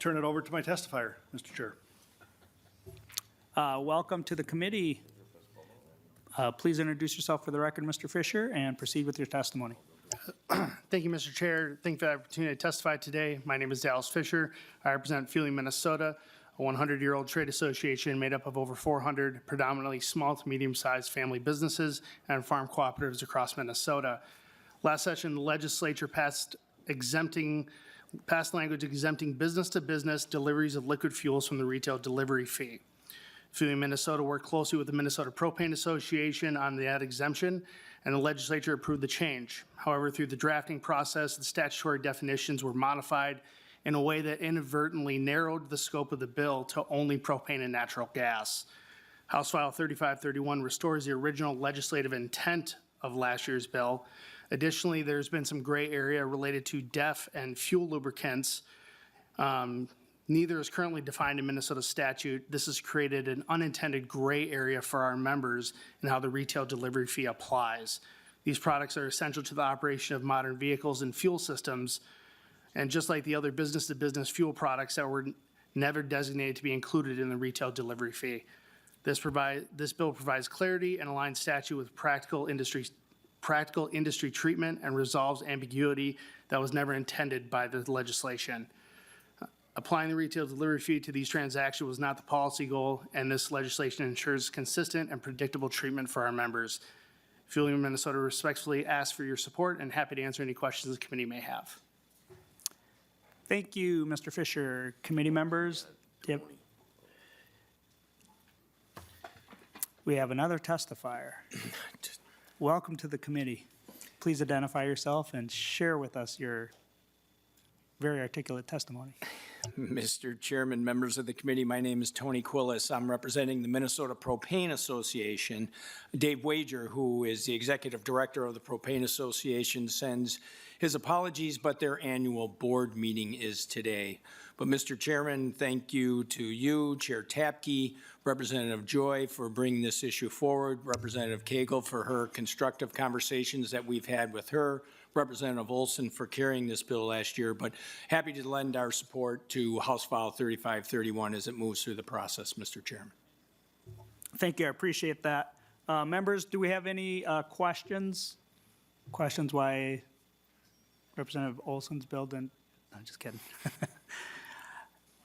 turn it over to my testifier, Mr. Chair. Welcome to the committee. Please introduce yourself for the record, Mr. Fisher, and proceed with your testimony. Thank you, Mr. Chair. Thank you for the opportunity to testify today. My name is Dallas Fisher. I represent Fueling Minnesota, a 100-year-old trade association made up of over 400 predominantly small to medium-sized family businesses and farm cooperatives across Minnesota. Last session, the legislature passed language exempting business-to-business deliveries of liquid fuels from the retail delivery fee. Fueling Minnesota worked closely with the Minnesota Propane Association on that exemption, and the legislature approved the change. However, through the drafting process, the statutory definitions were modified in a way that inadvertently narrowed the scope of the bill to only propane and natural gas. House File 3531 restores the original legislative intent of last year's bill. Additionally, there's been some gray area related to DEF and fuel lubricants. Neither is currently defined in Minnesota statute. This has created an unintended gray area for our members in how the retail delivery fee applies. These products are essential to the operation of modern vehicles and fuel systems. And just like the other business-to-business fuel products that were never designated to be included in the retail delivery fee. This bill provides clarity and aligns statute with practical industry treatment and resolves ambiguity that was never intended by the legislation. Applying the retail delivery fee to these transactions was not the policy goal, and this legislation ensures consistent and predictable treatment for our members. Fueling Minnesota respectfully asks for your support and happy to answer any questions the committee may have. Thank you, Mr. Fisher. Committee members? Yep. We have another testifier. Welcome to the committee. Please identify yourself and share with us your very articulate testimony. Mr. Chairman, members of the committee, my name is Tony Quillis. I'm representing the Minnesota Propane Association. Dave Wager, who is the executive director of the Propane Association, sends his apologies, but their annual board meeting is today. But Mr. Chairman, thank you to you, Chair Tapke, Representative Joy for bringing this issue forward, Representative Cagle for her constructive conversations that we've had with her, Representative Olson for carrying this bill last year, but happy to lend our support to House File 3531 as it moves through the process, Mr. Chairman. Thank you, I appreciate that. Members, do we have any questions? Questions why Representative Olson's bill didn't, no, just kidding.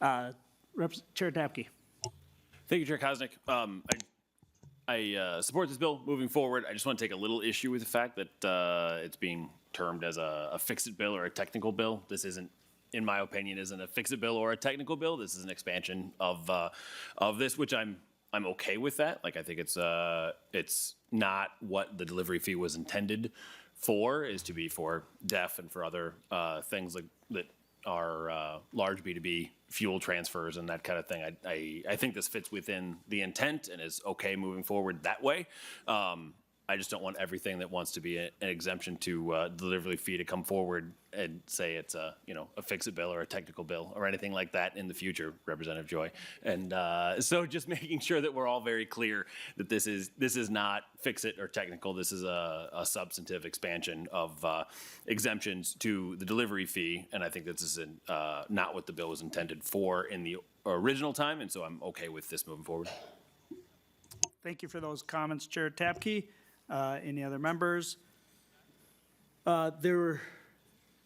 Chair Tapke. Thank you, Chair Koznick. I support this bill moving forward. I just want to take a little issue with the fact that it's being termed as a fix-it bill or a technical bill. This isn't, in my opinion, isn't a fix-it bill or a technical bill. This is an expansion of this, which I'm okay with that. Like, I think it's not what the delivery fee was intended for, is to be for DEF and for other things like that are large B2B fuel transfers and that kind of thing. I think this fits within the intent and is okay moving forward that way. I just don't want everything that wants to be an exemption to delivery fee to come forward and say it's a fix-it bill or a technical bill or anything like that in the future, Representative Joy. And so just making sure that we're all very clear that this is not fix-it or technical. This is a substantive expansion of exemptions to the delivery fee. And I think this is not what the bill was intended for in the original time. And so I'm okay with this moving forward. Thank you for those comments, Chair Tapke. Any other members? When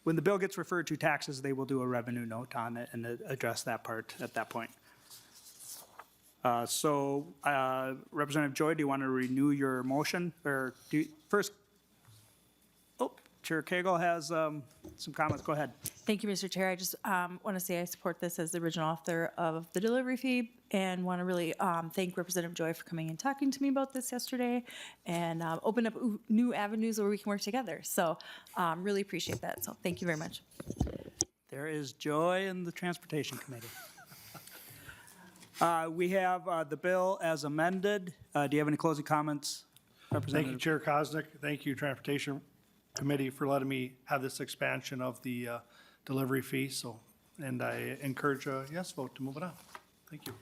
the bill gets referred to taxes, they will do a revenue note on it and address that part at that point. Representative Joy, do you want to renew your motion? Or first, Chair Cagle has some comments. Go ahead. Thank you, Mr. Chair. I just want to say I support this as the original author of the delivery fee and want to really thank Representative Joy for coming and talking to me about this yesterday and open up new avenues where we can work together. So really appreciate that. So thank you very much. There is joy in the Transportation Committee. We have the bill as amended. Do you have any closing comments, Thank you, Representative? Chair Koznick. Thank you, Transportation Committee, for letting me have this expansion of the delivery fee. And I encourage a yes vote to move it on. Thank you.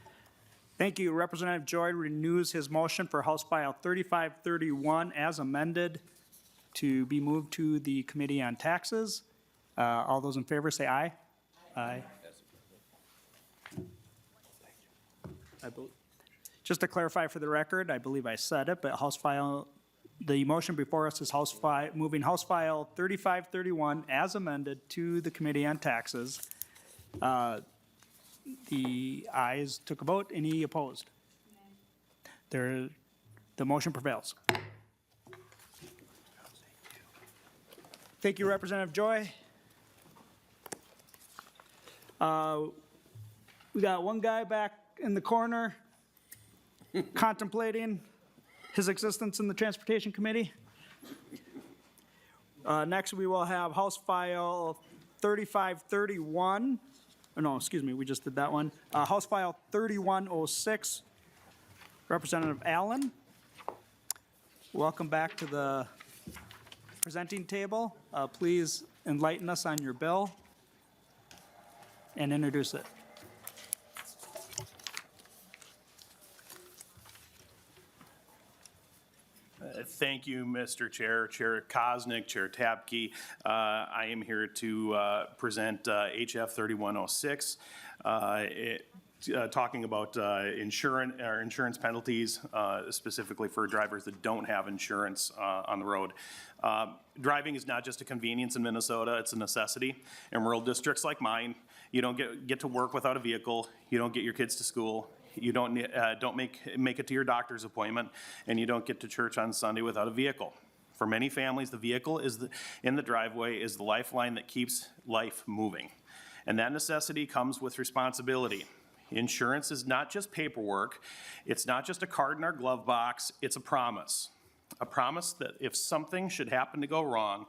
Thank you. Representative Joy renews his motion for House File 3531 as amended to be moved to the Committee on Taxes. All those in favor say aye. Aye. Just to clarify for the record, I believe I said it, but the motion before us is moving House File 3531 as amended to the Committee on Taxes. The ayes took a vote. Any opposed? The motion prevails. Thank you, Representative Joy. We got one guy back in the corner contemplating his existence in the Transportation Committee. Next, we will have House File 3531. Oh, no, excuse me, we just did that one. House File 3106, Representative Allen. Welcome back to the presenting table. Please enlighten us on your bill and introduce it. Thank you, Mr. Chair, Chair Koznick, Chair Tapke. I am here to present HF 3106, talking about insurance penalties, specifically for drivers that don't have insurance on the road. Driving is not just a convenience in Minnesota, it's a necessity. In rural districts like mine, you don't get to work without a vehicle, you don't get your kids to school, you don't make it to your doctor's appointment, and you don't get to church on Sunday without a vehicle. For many families, the vehicle in the driveway is the lifeline that keeps life moving. And that necessity comes with responsibility. Insurance is not just paperwork, it's not just a card in our glove box, it's a promise. A promise that if something should happen to go wrong,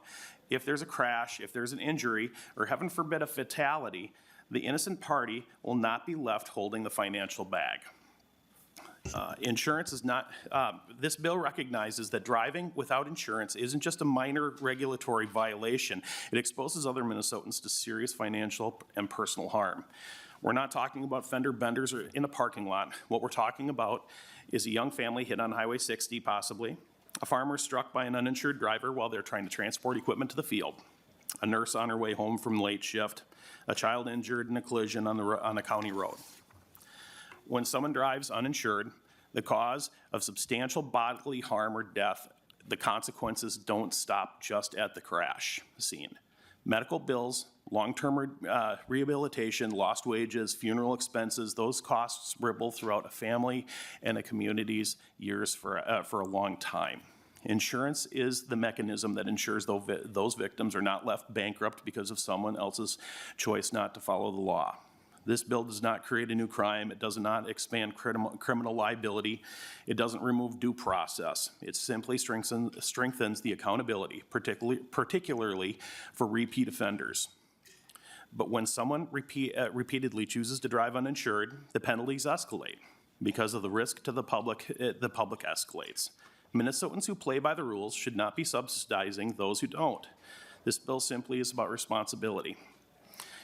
if there's a crash, if there's an injury, or heaven forbid a fatality, the innocent party will not be left holding the financial bag. Insurance is not, this bill recognizes that driving without insurance isn't just a minor regulatory violation. It exposes other Minnesotans to serious financial and personal harm. We're not talking about fender benders or in a parking lot. What we're talking about is a young family hit on Highway 60 possibly, a farmer struck by an uninsured driver while they're trying to transport equipment to the field, a nurse on her way home from late shift, a child injured in a collision on a county road. When someone drives uninsured, the cause of substantial bodily harm or death, the consequences don't stop just at the crash scene. Medical bills, long-term rehabilitation, lost wages, funeral expenses, those costs ripple throughout a family and a community's years for a long time. Insurance is the mechanism that ensures those victims are not left bankrupt because of someone else's choice not to follow the law. This bill does not create a new crime. It does not expand criminal liability. It doesn't remove due process. It simply strengthens the accountability, particularly for repeat offenders. But when someone repeatedly chooses to drive uninsured, the penalties escalate. Because of the risk to the public escalates. Minnesotans who play by the rules should not be subsidizing those who don't. This bill simply is about responsibility.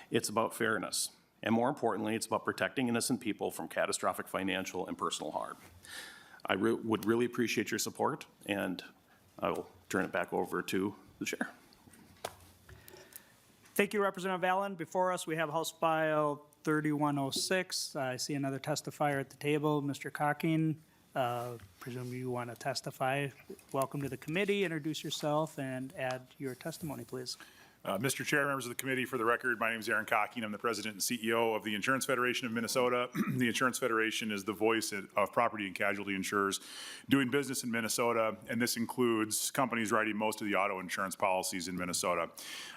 It's about fairness. And more importantly, it's about protecting innocent people from catastrophic financial and personal harm. I would really appreciate your support, and I will turn it back over to the chair. Thank you, Representative Allen. Before us, we have House File 3106. I see another testifier at the table, Mr. Cocking. Presume you want to testify. Welcome to the committee. Introduce yourself and add your testimony, please. Mr. Chair, members of the committee, for the record, my name is Aaron Cocking. I'm the president and CEO of the Insurance Federation of Minnesota. The Insurance Federation is the voice of property and casualty insurers doing business in Minnesota, and this includes companies writing most of the auto insurance policies in Minnesota.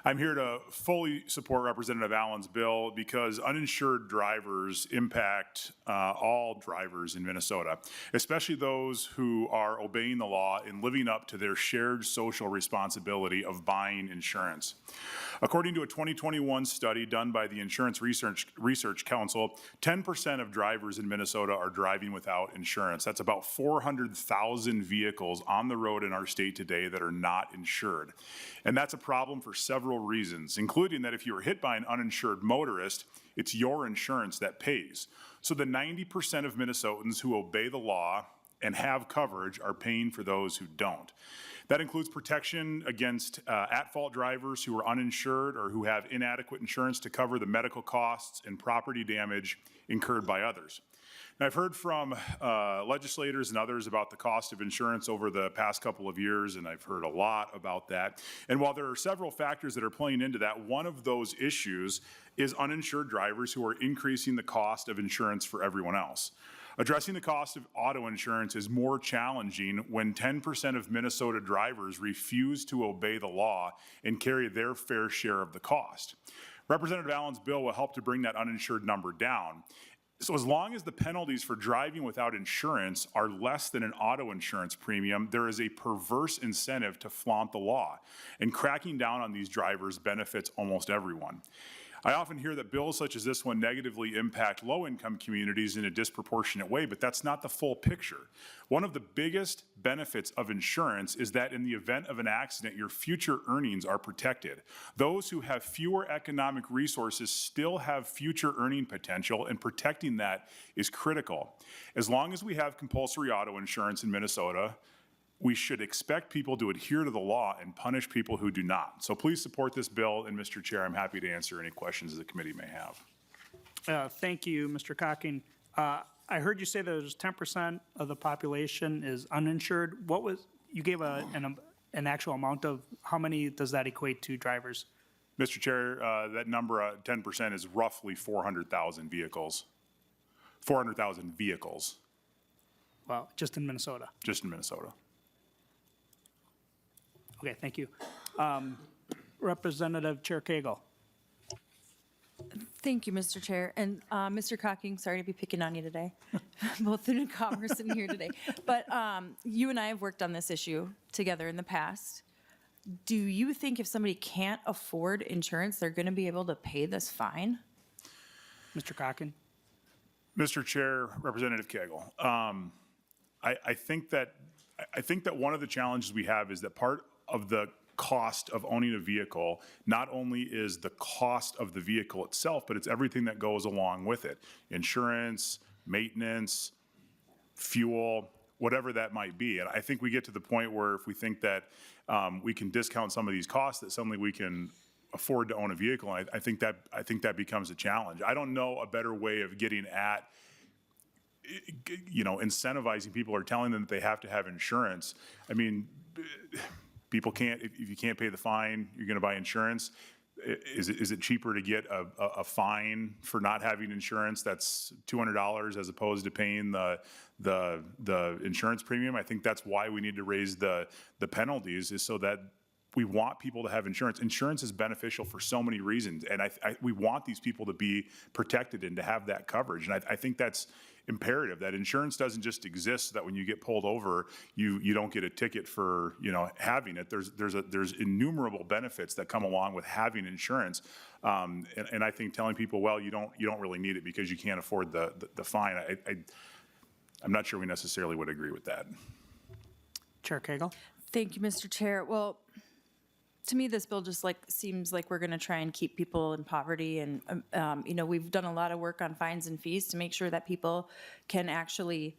I'm here to fully support Representative Allen's bill because uninsured drivers impact all drivers in Minnesota, especially those who are obeying the law and living up to their shared social responsibility of buying insurance. According to a 2021 study done by the Insurance Research Council, 10% of drivers in Minnesota are driving without insurance. That's about 400,000 vehicles on the road in our state today that are not insured. And that's a problem for several reasons, including that if you were hit by an uninsured motorist, it's your insurance that pays. So the 90% of Minnesotans who obey the law and have coverage are paying for those who don't. That includes protection against at-fault drivers who are uninsured or who have inadequate insurance to cover the medical costs and property damage incurred by others. Now, I've heard from legislators and others about the cost of insurance over the past couple of years, and I've heard a lot about that. And while there are several factors that are playing into that, one of those issues is uninsured drivers who are increasing the cost of insurance for everyone else. Addressing the cost of auto insurance is more challenging when 10% of Minnesota drivers refuse to obey the law and carry their fair share of the cost. Representative Allen's bill will help to bring that uninsured number down. So as long as the penalties for driving without insurance are less than an auto insurance premium, there is a perverse incentive to flaunt the law, and cracking down on these drivers benefits almost everyone. I often hear that bills such as this one negatively impact low-income communities in a disproportionate way, but that's not the full picture. One of the biggest benefits of insurance is that in the event of an accident, your future earnings are protected. Those who have fewer economic resources still have future earning potential, and protecting that is critical. As long as we have compulsory auto insurance in Minnesota, we should expect people to adhere to the law and punish people who do not. So please support this bill, and Mr. Chair, I'm happy to answer any questions the committee may have. Thank you, Mr. Cocking. I heard you say that there's 10% of the population is uninsured. What was, you gave an actual amount of, how many does that equate to drivers? Mr. Chair, that number, 10%, is roughly 400,000 vehicles. 400,000 vehicles, Well, just in Minnesota. just in Minnesota. Okay, thank you. Representative Chair Cagle. Thank you, Mr. Chair. And Mr. Cocking, sorry to be picking on you today, both the newcomers and here today. But you and I have worked on this issue together in the past. Do you think if somebody can't afford insurance, they're going to be able to pay this fine? Mr. Cocking. Mr. Chair, Representative Cagle, I think that one of the challenges we have is that part of the cost of owning a vehicle not only is the cost of the vehicle itself, but it's everything that goes along with it. Insurance, maintenance, fuel, whatever that might be. And I think we get to the point where if we think that we can discount some of these costs, that suddenly we can afford to own a vehicle. And I think that becomes a challenge. I don't know a better way of getting at, incentivizing people or telling them that they have to have insurance. I mean, people can't, if you can't pay the fine, you're going to buy insurance. Is it cheaper to get a fine for not having insurance that's $200 as opposed to paying the insurance premium? I think that's why we need to raise the penalties, is so that we want people to have insurance. Insurance is beneficial for so many reasons, and we want these people to be protected and to have that coverage. And I think that's imperative, that insurance doesn't just exist so that when you get pulled over, you don't get a ticket for having it. There's innumerable benefits that come along with having insurance, and I think telling people, well, you don't really need it because you can't afford the fine. I'm not sure we necessarily would agree with that. Chair Cagle. Thank you, Mr. Chair. Well, to me, this bill just seems like we're going to try and keep people in poverty. And, we've done a lot of work on fines and fees to make sure that people can actually,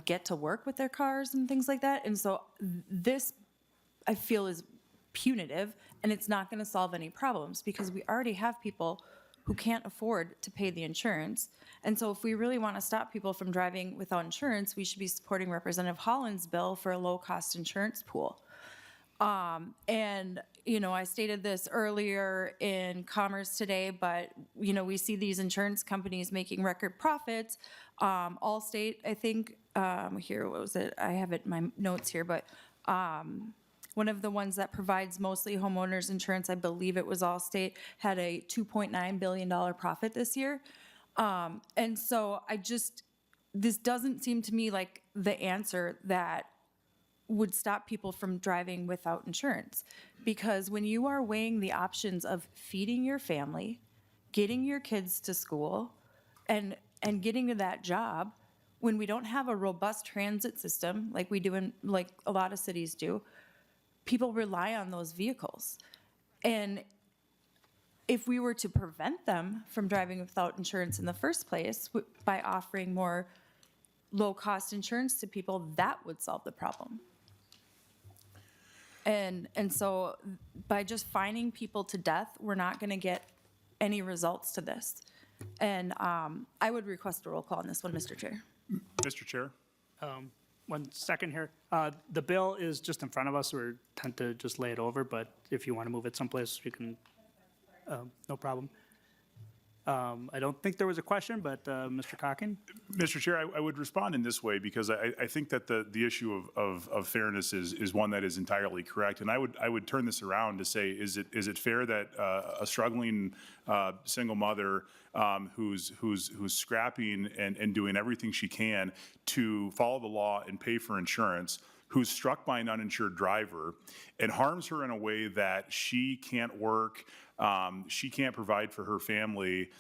get to work with their cars and things like that. And so this, I feel, is punitive, and it's not going to solve any problems because we already have people who can't afford to pay the insurance. And so if we really want to stop people from driving without insurance, we should be supporting Representative Holland's bill for a low-cost insurance pool. And, you know, I stated this earlier in Commerce today, but, you know, we see these insurance companies making record profits. Allstate, I think, here, what was it? I have it in my notes here, but one of the ones that provides mostly homeowners insurance, I believe it was Allstate, had a $2.9 billion profit this year. And so this doesn't seem to me like the answer that would stop people from driving without insurance. Because when you are weighing the options of feeding your family, getting your kids to school, and getting to that job, when we don't have a robust transit system like we do in, like a lot of cities do, people rely on those vehicles. And if we were to prevent them from driving without insurance in the first place by offering more low-cost insurance to people, that would solve the problem. And so by just fining people to death, we're not going to get any results to this. And I would request a roll call on this one, Mr. Chair. Mr. Chair? 1 second here. The bill is just in front of us. We tend to just lay it over, but if you want to move it someplace, you can, no problem. I don't think there was a question, but Mr. Cockin? Mr. Chair, I would respond in this way because I think that the issue of fairness is one that is entirely correct. And I would turn this around to say, is it fair that a struggling single mother who's scrapping and doing everything she can to follow the law and pay for insurance, who's struck by an uninsured driver and harms her in a way that she can't work, she can't provide for her family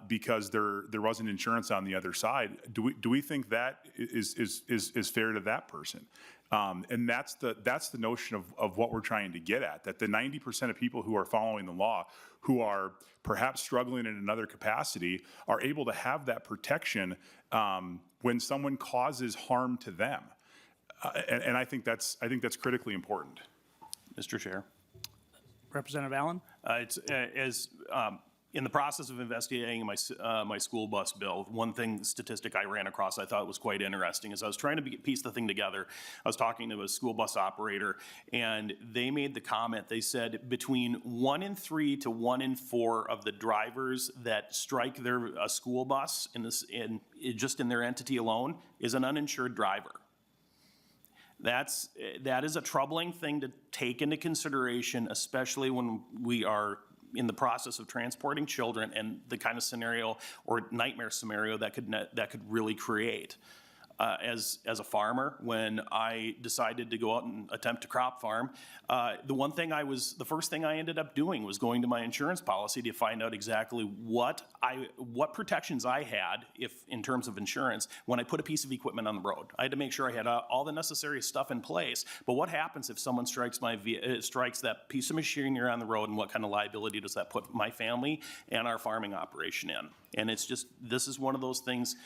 because there wasn't insurance on the other side? Do we think that is fair to that person? And that's the notion of what we're trying to get at, that the 90% of people who are following the law, who are perhaps struggling in another capacity, are able to have that protection when someone causes harm to them. And I think that's critically important. Mr. Chair. Representative Allen? It's as in the process of investigating my school bus bill, one statistic I ran across I thought was quite interesting is I was trying to piece the thing together. I was talking to a school bus operator, and they made the comment. They said between 1 in 3 to 1 in 4 of the drivers that strike a school bus just in their entity alone is an uninsured driver. That is a troubling thing to take into consideration, especially when we are in the process of transporting children and the kind of scenario or nightmare scenario that could really create. As a farmer, when I decided to go out and attempt to crop farm, the first thing I ended up doing was going to my insurance policy to find out exactly what protections I had in terms of insurance when I put a piece of equipment on the road. I had to make sure I had all the necessary stuff in place. But what happens if someone strikes that piece of machinery on the road, and what kind of liability does that put my family and our farming operation in? And this is one of those things.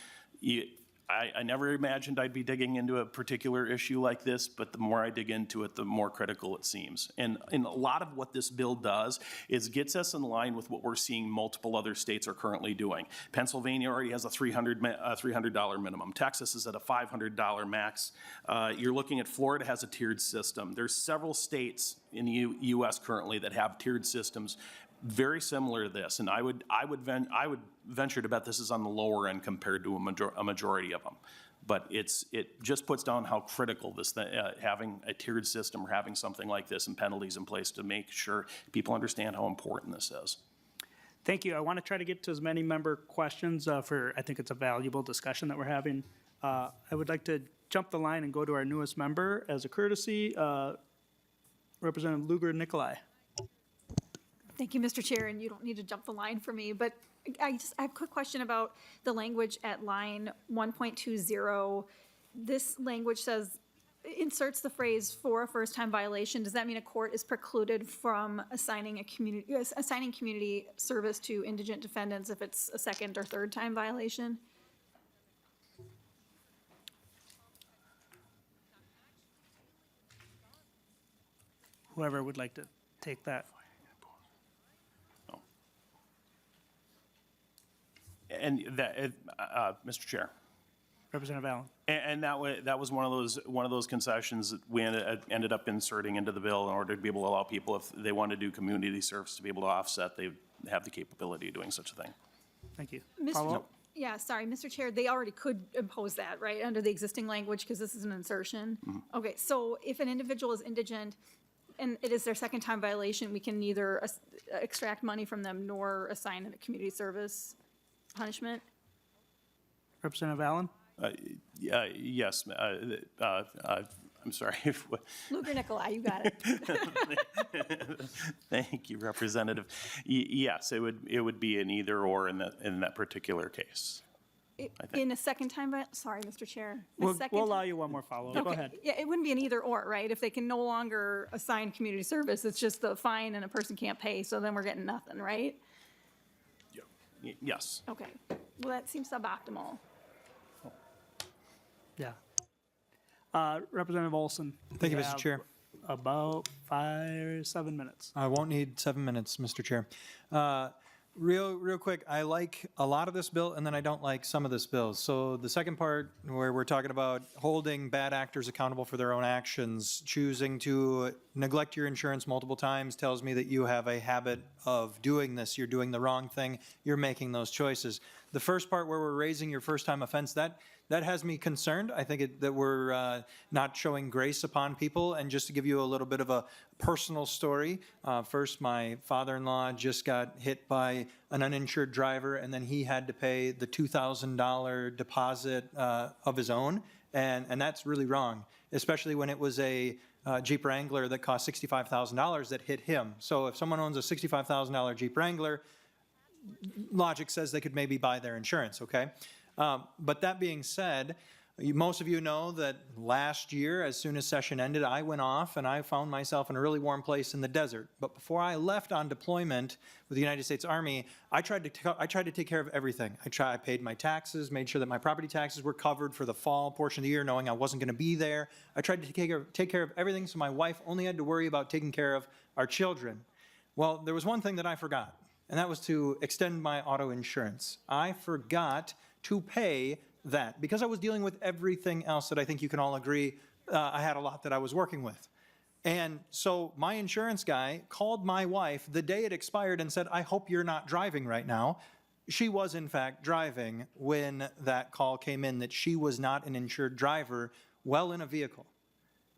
I never imagined I'd be digging into a particular issue like this, but the more I dig into it, the more critical it seems. And a lot of what this bill does is gets us in line with what we're seeing multiple other states are currently doing. Pennsylvania already has a $300 minimum. Texas is at a $500 max. You're looking at Florida has a tiered system. There's several states in the U.S. currently that have tiered systems very similar to this, and I would venture to bet this is on the lower end compared to a majority of them. But it just puts down how critical this having a tiered system or having something like this and penalties in place to make sure people understand how important this is. Thank you. I want to try to get to as many member questions I think it's a valuable discussion that we're having. I would like to jump the line and go to our newest member as a courtesy, Representative Lugar-Nicolai. Thank you, Mr. Chair, and you don't need to jump the line for me, but I have a quick question about the language at line 1.20. This language inserts the phrase "for a first-time violation." Does that mean a court is precluded from assigning community service to indigent defendants if it's a second or third-time violation? Whoever would like to take that. And that, Mr. Chair. Representative Allen. And that was one of those concessions that we ended up inserting into the bill in order to be able to allow people, if they want to do community service, to be able to offset, they have the capability of doing such a thing. Thank you. Mr. Follow-up? Yeah, sorry, Mr. Chair, they already could impose that, right, under the existing language, because this is an insertion? Okay, so if an individual is indigent and it is their second time violation, we can neither extract money from them nor assign a community service punishment? Representative Allen? Yes, I'm sorry. Luker Nicolai, you got it. Thank you, Representative. Yes, it would be an either or in that particular case. In a second time, sorry, Mr. Chair. We'll allow you one more follow-up. Go Okay. ahead. Yeah, it wouldn't be an either or, right? If they can no longer assign community service, it's just the fine and a person can't pay, so then we're getting nothing, right? Yes. Okay, well, that seems suboptimal. Yeah. Representative Olson. Thank you, we Mr. have Chair. About 5 or 7 minutes. I won't need 7 minutes, Mr. Chair. Real quick, I like a lot of this bill, and then I don't like some of this bill. So the second part, where we're talking about holding bad actors accountable for their own actions, choosing to neglect your insurance multiple times tells me that you have a habit of doing this. You're doing the wrong thing. You're making those choices. The first part where we're raising your first-time offense, that has me concerned. I think that we're not showing grace upon people. And just to give you a little bit of a personal story, first, my father-in-law just got hit by an uninsured driver, and then he had to pay the $2,000 deposit of his own. And that's really wrong, especially when it was a Jeep Wrangler that cost $65,000 that hit him. So if someone owns a $65,000 Jeep Wrangler, logic says they could maybe buy their insurance, okay? But that being said, most of you know that last year, as soon as session ended, I went off and I found myself in a really warm place in the desert. But before I left on deployment with the United States Army, I tried to take care of everything. I paid my taxes, made sure that my property taxes were covered for the fall portion of the year, knowing I wasn't going to be there. I tried to take care of everything so my wife only had to worry about taking care of our children. Well, there was one thing that I forgot, and that was to extend my auto insurance. I forgot to pay that because I was dealing with everything else that I think you can all agree I had a lot that I was working with. And so my insurance guy called my wife the day it expired and said, I hope you're not driving right now. She was in fact driving when that call came in that she was not an insured driver well in a vehicle.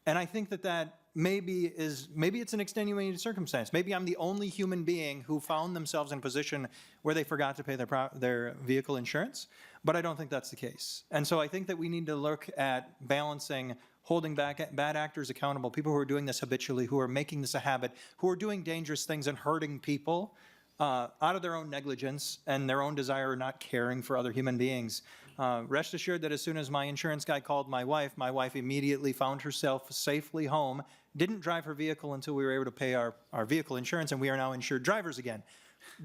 And I think that maybe it's an extenuating circumstance. Maybe I'm the only human being who found themselves in a position where they forgot to pay their vehicle insurance, but I don't think that's the case. And so I think that we need to look at balancing holding bad actors accountable, people who are doing this habitually, who are making this a habit, who are doing dangerous things and hurting people out of their own negligence and their own desire of not caring for other human beings. Rest assured that as soon as my insurance guy called my wife immediately found herself safely home, didn't drive her vehicle until we were able to pay our vehicle insurance, and we are now insured drivers again.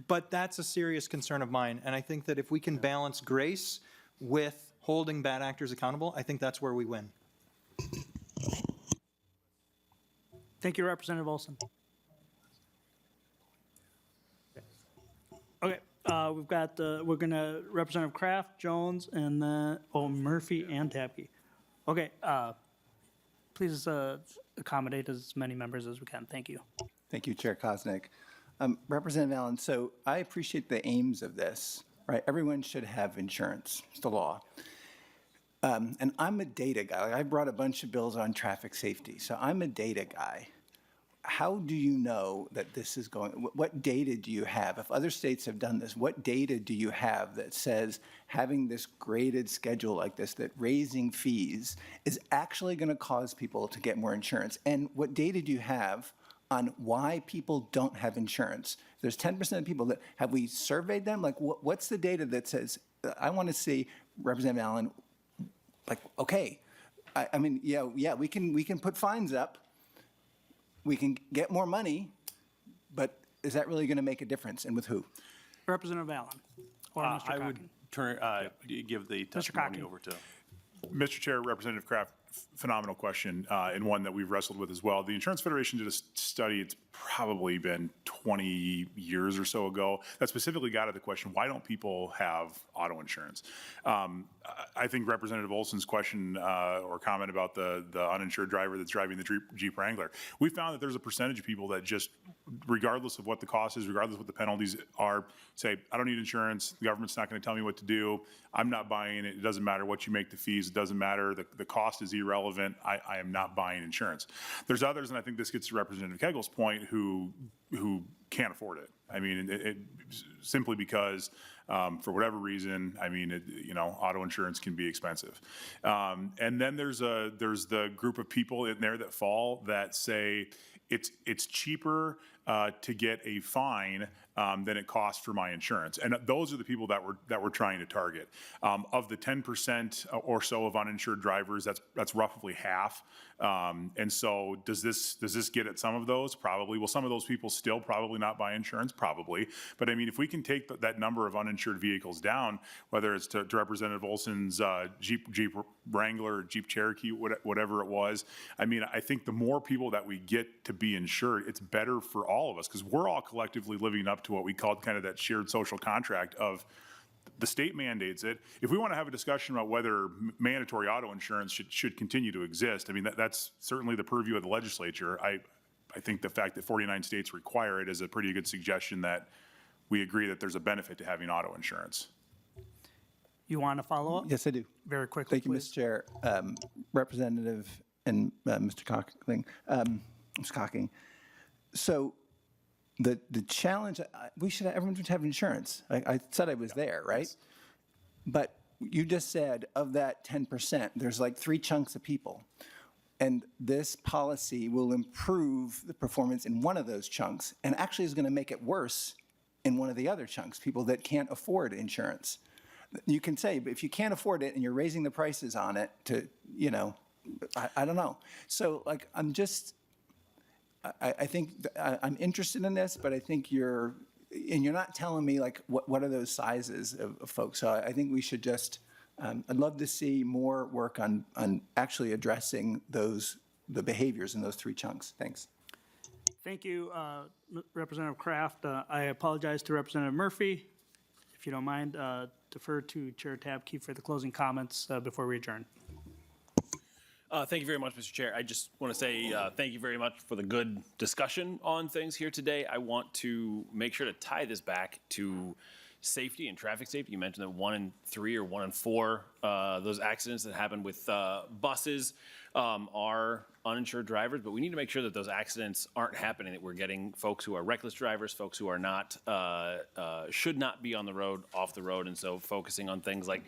But that's a serious concern of mine, and I think that if we can balance grace with holding bad actors accountable, I think that's where we win. Thank you, Representative Olson. Okay, we've got, we're gonna, Representative Kraft, Jones, and then, Murphy and Tabke. Okay, please accommodate as many members as we can. Thank you. Thank you, Chair Koznick. Representative Allen, so I appreciate the aims of this, right? Everyone should have insurance. It's the law. And I'm a data guy. I brought a bunch of bills on traffic safety, so I'm a data guy. How do you know that this is going, what data do you have? If other states have done this, what data do you have that says having this graded schedule like this, that raising fees is actually going to cause people to get more insurance? And what data do you have on why people don't have insurance? There's 10% of people that, have we surveyed them? Like, what's the data that says, I want to see, Representative Allen, like, okay, I mean, yeah, we can put fines up. We can get more money, but is that really going to make a difference, and with who? Representative Allen or Mr. I would Cocken. give the testimony Cocken. over to. Mr. Chair, Representative Kraft, phenomenal question, and one that we've wrestled with as well. The Insurance Federation did a study, it's probably been 20 years or so ago, that specifically got at the question, why don't people have auto insurance? I think Representative Olson's question or comment about the uninsured driver that's driving the Jeep Wrangler, we found that there's a percentage of people that just, regardless of what the cost is, regardless of what the penalties are, say, I don't need insurance, the government's not going to tell me what to do, I'm not buying it, it doesn't matter what you make the fees, it doesn't matter, the cost is irrelevant, I am not buying insurance. There's others, and I think this gets to Representative Kegel's point, who can't afford it. I mean, it simply because, for whatever reason, I mean, auto insurance can be expensive. And then there's the group of people in there that fall that say it's cheaper to get a fine than it costs for my insurance. And those are the people that we're trying to target. Of the 10% or so of uninsured drivers, that's roughly half. And so does this get at some of those? Probably. Will some of those people still probably not buy insurance? Probably. But I mean, if we can take that number of uninsured vehicles down, whether it's to Representative Olson's Jeep Wrangler, Jeep Cherokee, whatever it was, I mean, I think the more people that we get to be insured, it's better for all of us, because we're all collectively living up to what we called kind of that shared social contract of the state mandates it. If we want to have a discussion about whether mandatory auto insurance should continue to exist, I mean, that's certainly the purview of the legislature. I think the fact that 49 states require it is a pretty good suggestion that we agree that there's a benefit to having auto insurance. You want to follow up? Yes, I do. Very quickly, Thank you, please. Mr. Chair. Representative and Mr. Cocking. So the challenge, everyone should have insurance. I said I was there, right? Yes. But you just said of that 10%, there's like 3 chunks of people. And this policy will improve the performance in one of those chunks and actually is going to make it worse in one of the other chunks, people that can't afford insurance. You can say, but if you can't afford it and you're raising the prices on it to, I don't know. So like, I think I'm interested in this, but I think you're not telling me like what are those sizes of folks. So I think we should just, I'd love to see more work on actually addressing the behaviors in those 3 chunks. Thanks. Thank you, Representative Kraft. I apologize to Representative Murphy. If you don't mind, defer to Chair Tabke for the closing comments before we adjourn. Thank you very much, Mr. Chair. I just want to say thank you very much for the good discussion on things here today. I want to make sure to tie this back to safety and traffic safety. You mentioned that 1 in 3 or 1 in 4 those accidents that happen with buses are uninsured drivers, but we need to make sure that those accidents aren't happening, that we're getting folks who are reckless drivers, folks who are not, should not be on the road, off the road, and so focusing on things like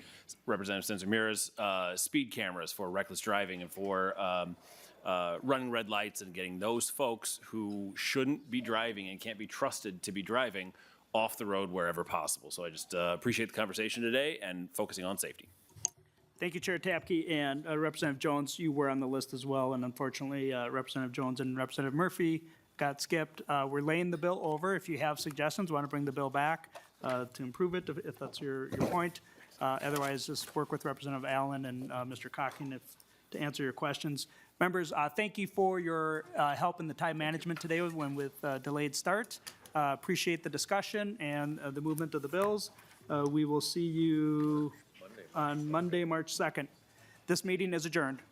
Representative Spencer-Mira's speed cameras for reckless driving and for running red lights, and getting those folks who shouldn't be driving and can't be trusted to be driving off the road wherever possible. So I just appreciate the conversation today and focusing on safety. Thank you, Chair Tapke, and Representative Jones, you were on the list as well, and unfortunately, Representative Jones and Representative Murphy got skipped. We're laying the bill over. If you have suggestions, want to bring the bill back to improve it, if that's your point. Otherwise, just work with Representative Allen and Mr. Cocking to answer your questions. Members, thank you for your help in the time management today with delayed start. Appreciate the discussion and the movement of the bills. We will see you on Monday, March 2nd. This meeting is adjourned.